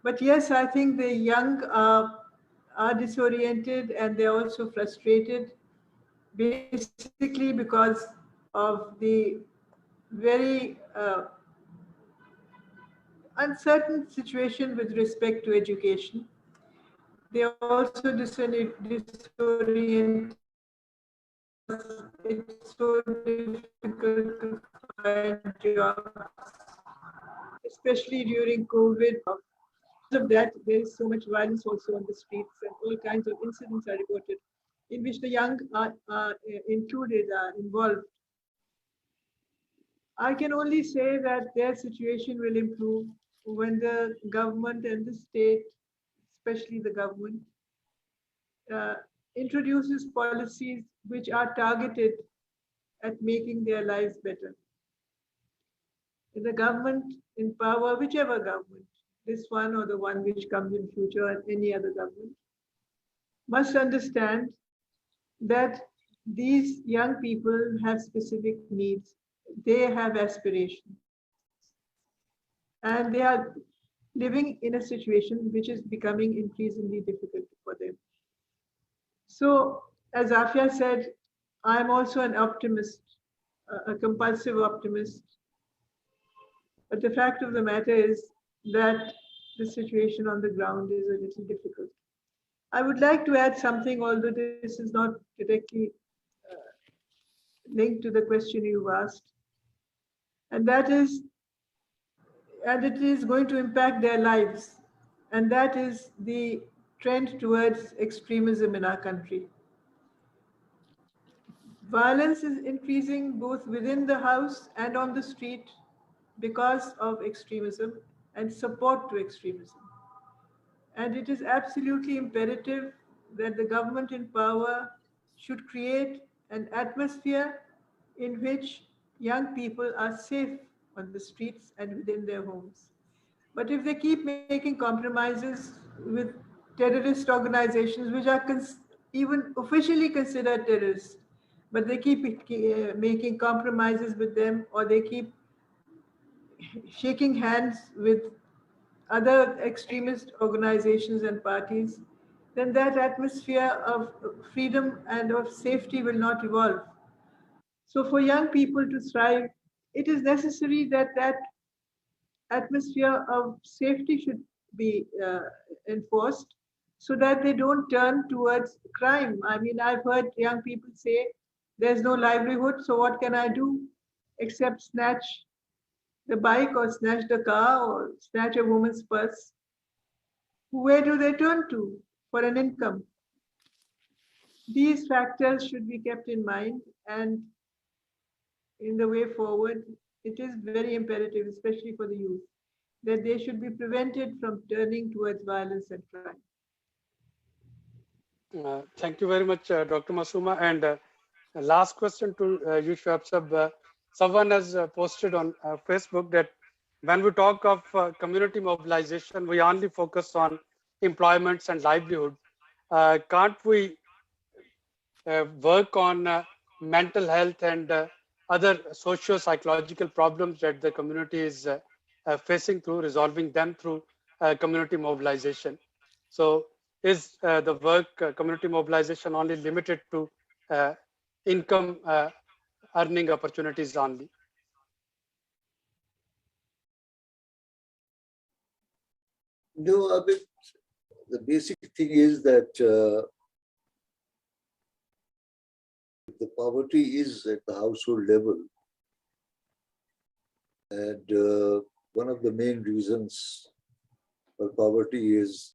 C: But yes, I think the young are disoriented and they're also frustrated, basically because of the very uncertain situation with respect to education. They are also disoriented. It's so difficult to find jobs, especially during COVID. Because of that, there is so much violence also on the streets, and all kinds of incidents are reported in which the young are involved. I can only say that their situation will improve when the government and the state, especially the government, introduces policies which are targeted at making their lives better. The government in power, whichever government, this one or the one which comes in future and any other government, must understand that these young people have specific needs. They have aspirations. And they are living in a situation which is becoming increasingly difficult for them. So, as Afia said, I'm also an optimist, a compulsive optimist. But the fact of the matter is that the situation on the ground is a little difficult. I would like to add something, although this is not directly linked to the question you asked, and that is, and it is going to impact their lives, and that is the trend towards extremism in our country. Violence is increasing both within the house and on the street because of extremism and support to extremism. And it is absolutely imperative that the government in power should create an atmosphere in which young people are safe on the streets and within their homes. But if they keep making compromises with terrorist organizations, which are even officially considered terrorists, but they keep making compromises with them, or they keep shaking hands with other extremist organizations and parties, then that atmosphere of freedom and of safety will not evolve. So for young people to thrive, it is necessary that that atmosphere of safety should be enforced so that they don't turn towards crime. I mean, I've heard young people say, there's no livelihood, so what can I do except snatch the bike or snatch the car or snatch a woman's purse? Where do they turn to for an income? These factors should be kept in mind, and in the way forward, it is very imperative, especially for the youth, that they should be prevented from turning towards violence and crime.
A: Thank you very much, Dr. Masuma. And last question to you, Shoaib Sab. Someone has posted on Facebook that when we talk of community mobilization, we only focus on employments and livelihood. Can't we work on mental health and other socio-psychological problems that the community is facing through resolving them through community mobilization? So is the work community mobilization only limited to income earning opportunities only?
B: No, I mean, the basic thing is that the poverty is at the household level. And one of the main reasons for poverty is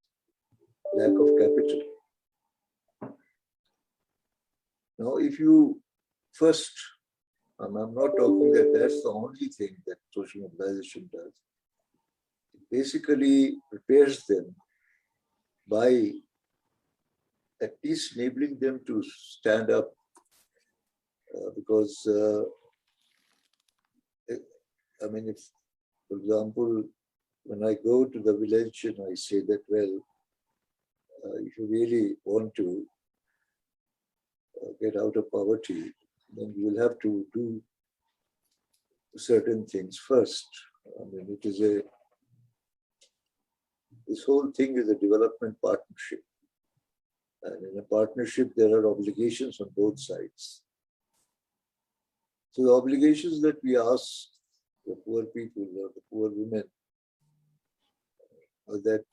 B: lack of capital. Now, if you first, and I'm not talking that that's the only thing that social mobilization does, it basically prepares them by at least enabling them to stand up, because I mean, if, for example, when I go to the village and I say that, well, if you really want to get out of poverty, then you will have to do certain things first. I mean, it is this whole thing is a development partnership. And in a partnership, there are obligations on both sides. So the obligations that we ask the poor people or the poor women are that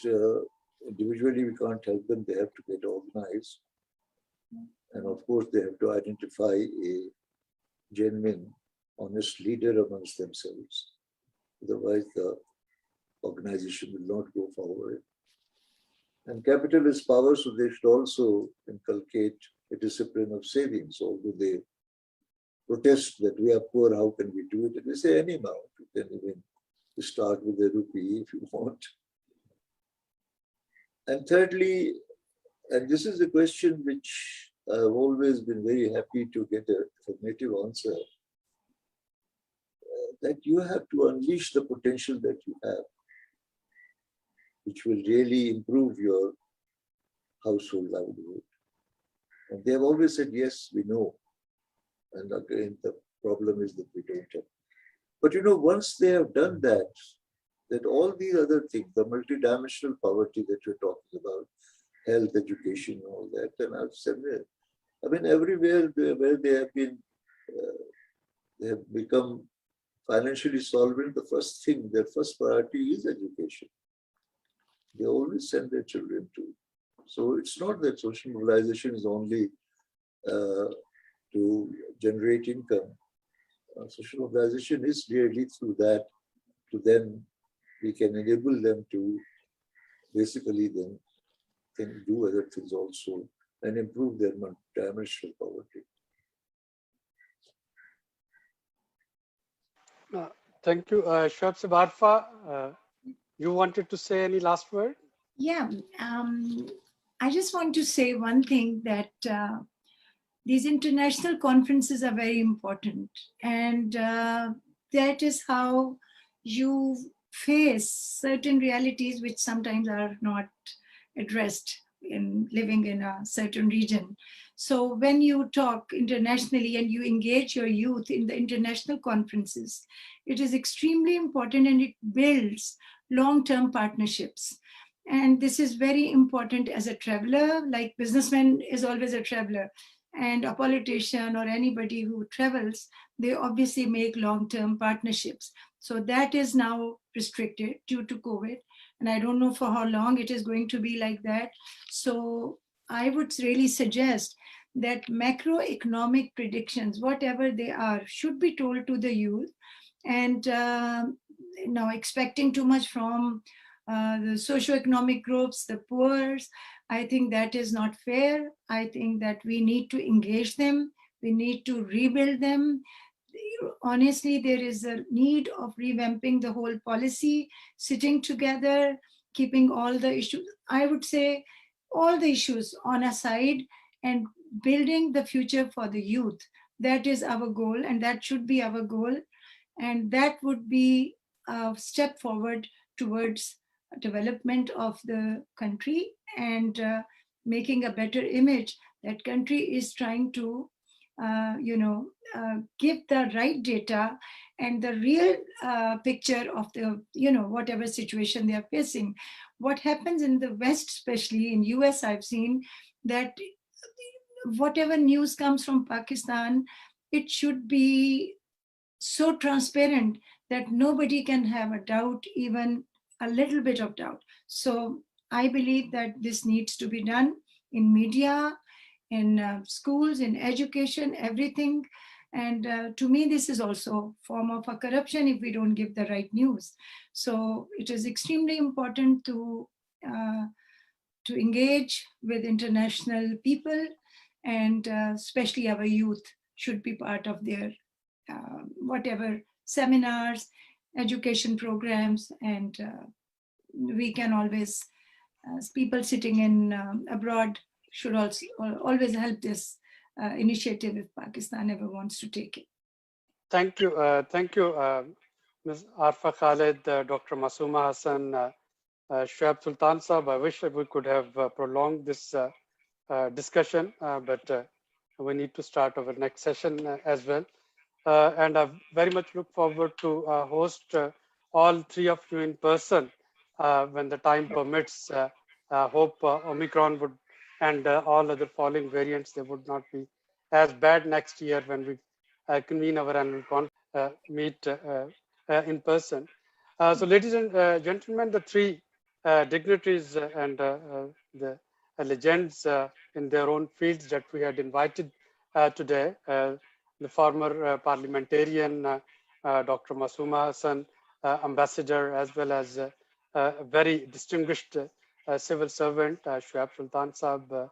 B: individually we can't help them, they have to get organized. And of course, they have to identify a genuine, honest leader amongst themselves. Otherwise, the organization will not go forward. And capital is power, so they should also inculcate a discipline of savings, although they protest that we are poor, how can we do it? And we say any amount, you can even start with a rupee if you want. And thirdly, and this is a question which I've always been very happy to get a affirmative answer, that you have to unleash the potential that you have, which will really improve your household livelihood. And they have always said, yes, we know. And again, the problem is that we don't have. But you know, once they have done that, that all these other things, the multidimensional poverty that you're talking about, health, education, all that, and I've said, I mean, everywhere where they have been, they have become financially solvent, the first thing, their first priority is education. They always send their children to. So it's not that social mobilization is only to generate income. Social mobilization is really through that, to then we can enable them to basically then can do other things also and improve their dimensional poverty.
A: Thank you. Shoaib Arfa, you wanted to say any last word?
D: Yeah, I just want to say one thing, that these international conferences are very important, and that is how you face certain realities which sometimes are not addressed in living in a certain region. So when you talk internationally and you engage your youth in the international conferences, it is extremely important, and it builds long-term partnerships. And this is very important as a traveler. Like businessman is always a traveler, and a politician or anybody who travels, they obviously make long-term partnerships. So that is now restricted due to COVID, and I don't know for how long it is going to be like that. So I would really suggest that macroeconomic predictions, whatever they are, should be told to the youth. And now expecting too much from the socioeconomic groups, the poor, I think that is not fair. I think that we need to engage them. We need to rebuild them. Honestly, there is a need of revamping the whole policy, sitting together, keeping all the issues, I would say all the issues on a side, and building the future for the youth. That is our goal, and that should be our goal. And that would be a step forward towards development of the country, and making a better image that country is trying to give the right data and the real picture of the whatever situation they are facing. What happens in the West, especially in US, I've seen that whatever news comes from Pakistan, it should be so transparent that nobody can have a doubt, even a little bit of doubt. So I believe that this needs to be done in media, in schools, in education, everything. And to me, this is also a form of a corruption if we don't give the right news. So it is extremely important to engage with international people, and especially our youth should be part of their whatever seminars, education programs, and we can always, as people sitting in abroad, should also always help this initiative if Pakistan ever wants to take it.
A: Thank you. Thank you, Ms. Arfa Khalid, Dr. Masooma Hassan, Shoaib Sultan Saab. I wish we could have prolonged this discussion, but we need to start our next session as well. And I very much look forward to host all three of you in person when the time permits. Hope Omicron would, and all other following variants, they would not be as bad next year when we convene our annual conference, meet in person. So ladies and gentlemen, the three dignitaries and the legends in their own fields that we had invited today, the former parliamentarian, Dr. Masooma Hassan, ambassador, as well as a very distinguished civil servant, Shoaib Sultan Saab,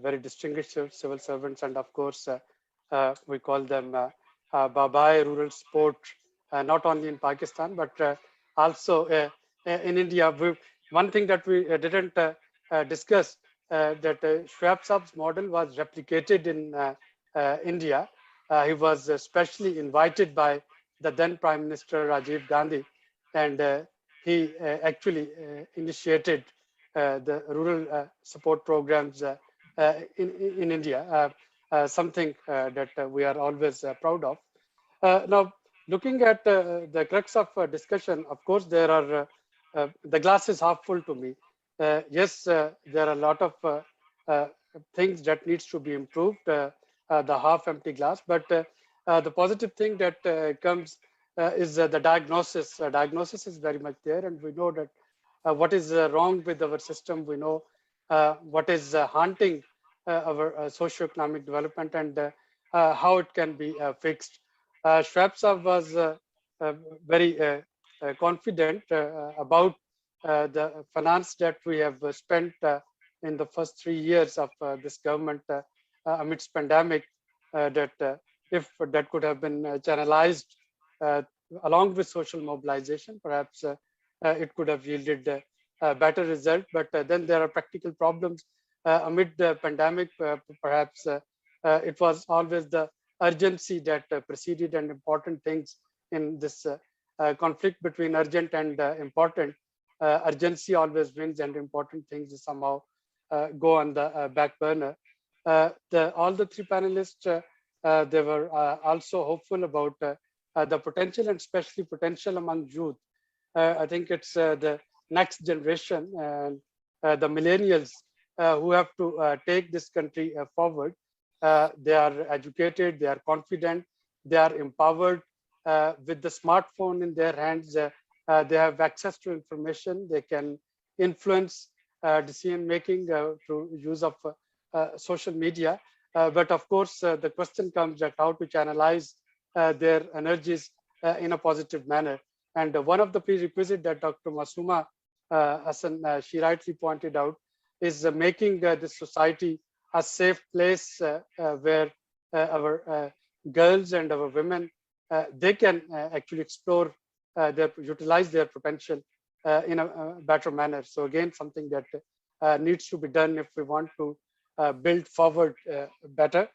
A: very distinguished civil servants, and of course, we call them Babai Rural Sport, not only in Pakistan, but also in India. One thing that we didn't discuss, that Shoaib Saab's model was replicated in India. He was specially invited by the then Prime Minister Rajiv Gandhi, and he actually initiated the rural support programs in India, something that we are always proud of. Now, looking at the crux of discussion, of course, there are the glass is half full to me. Yes, there are a lot of things that needs to be improved, the half empty glass, but the positive thing that comes is the diagnosis. Diagnosis is very much there, and we know that what is wrong with our system. We know what is haunting our socio-economic development, and how it can be fixed. Shrapsab was very confident about the finance that we have spent in the first 3 years of this government amidst pandemic, that if that could have been channelized along with social mobilization, perhaps it could have yielded a better result. But then there are practical problems amid the pandemic. Perhaps it was always the urgency that preceded, and important things in this conflict between urgent and important. Urgency always wins, and important things somehow go on the back burner. All the three panelists, they were also hopeful about the potential, and especially potential among youth. I think it's the next generation and the millennials who have to take this country forward. They are educated, they are confident, they are empowered with the smartphone in their hands. They have access to information. They can influence decision making through use of social media. But of course, the question comes that how to channelize their energies in a positive manner. And one of the prerequisites that Dr. Masooma Hassan, she rightly pointed out, is making this society a safe place where our girls and our women, they can actually explore, utilize their potential in a better manner. So again, something that needs to be done if we want to build forward better.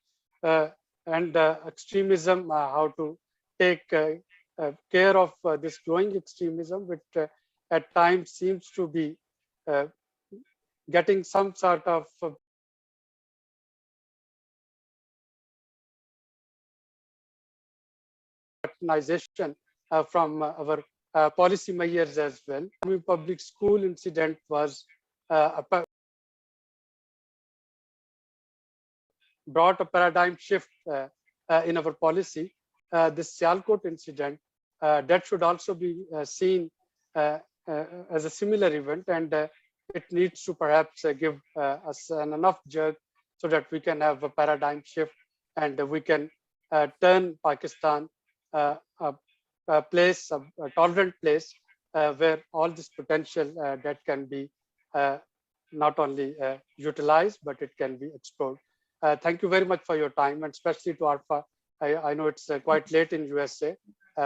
A: And extremism, how to take care of this growing extremism, which at times seems to be getting some sort of recognition from our policy mayors as well. Public school incident was brought a paradigm shift in our policy. This Sialkot incident, that should also be seen as a similar event, and it needs to perhaps give us enough jerk so that we can have a paradigm shift, and we can turn Pakistan a place, a tolerant place where all this potential that can be not only utilized, but it can be explored. Thank you very much for your time, and especially to Arfa. I know it's quite late in USA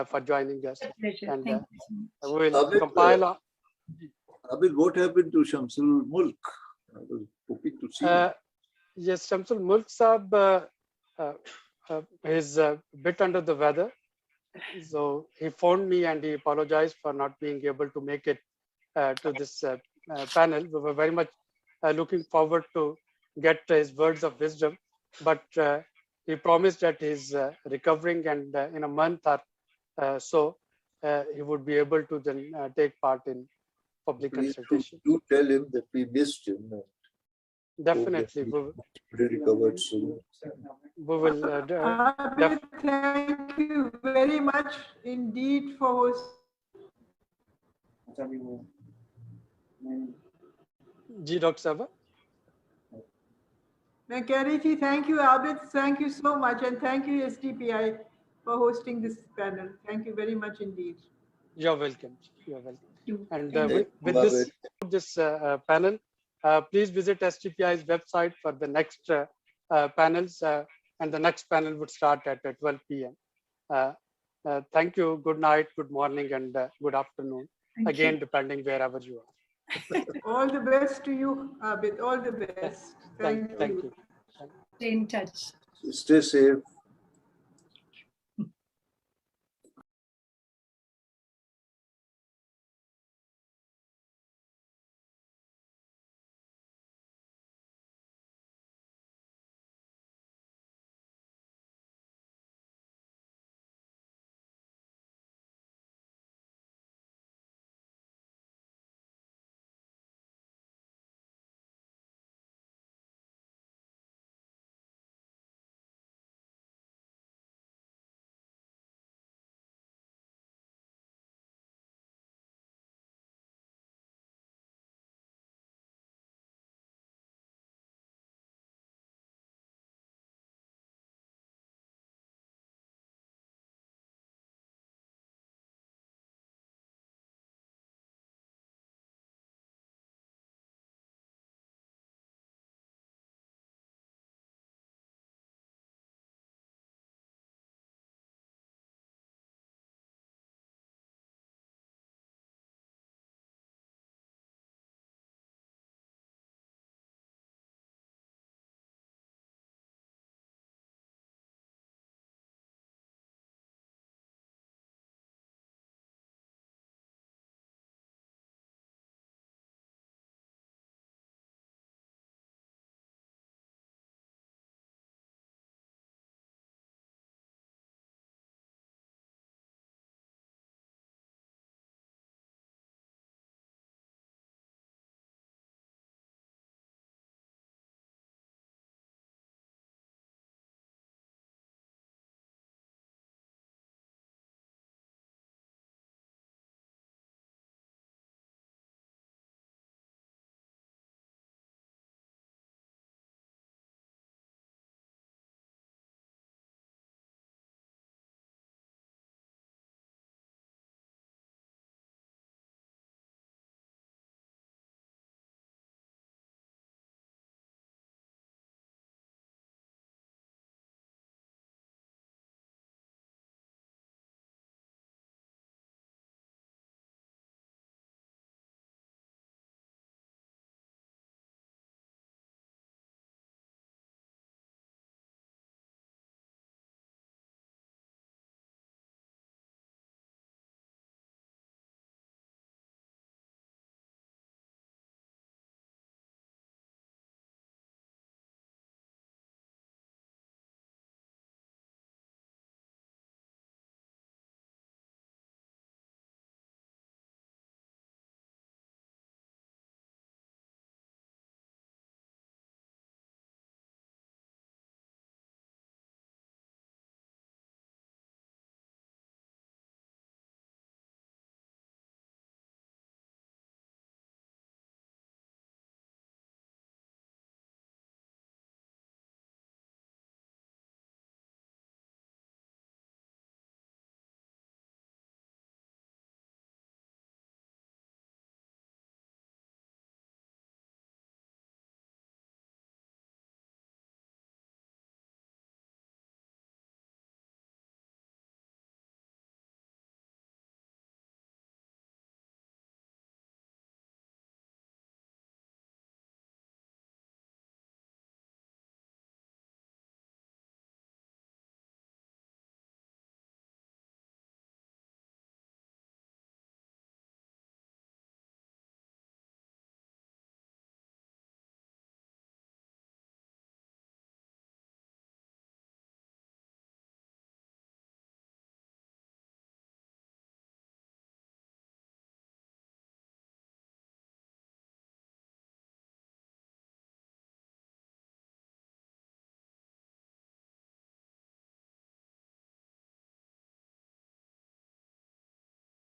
A: for joining us.
D: Pleasure.
A: And
D: Thank you so much.
A: we will compile.
B: Abid, what happened to Shamsul Mulk? I was hoping to see him.
A: Yes, Shamsul Mulk Saab is a bit under the weather. So he phoned me and he apologized for not being able to make it to this panel. We were very much looking forward to get his words of wisdom, but he promised that he's recovering, and in a month or so, he would be able to then take part in public
B: Please
A: consultation.
B: do tell him that we missed him.
A: Definitely, we
B: Recovered soon.
A: will.
C: Abid, thank you very much indeed for hosting.
A: Ji, Dr. Saba.
C: मैं कह रही थी, thank you Abid, thank you so much, and thank you SDPI for hosting this panel. Thank you very much indeed.
A: You're welcome. You're welcome. And with this panel, please visit STPI's website for the next panels, and the next panel would start at 12 p.m. Thank you. Good night, good morning, and good afternoon.
D: Thank
A: Again,
D: you.
A: depending wherever you are.
C: All the best to you, Abid. All the best. Thank you.
A: Thank you.
D: Stay in touch.
B: Stay safe.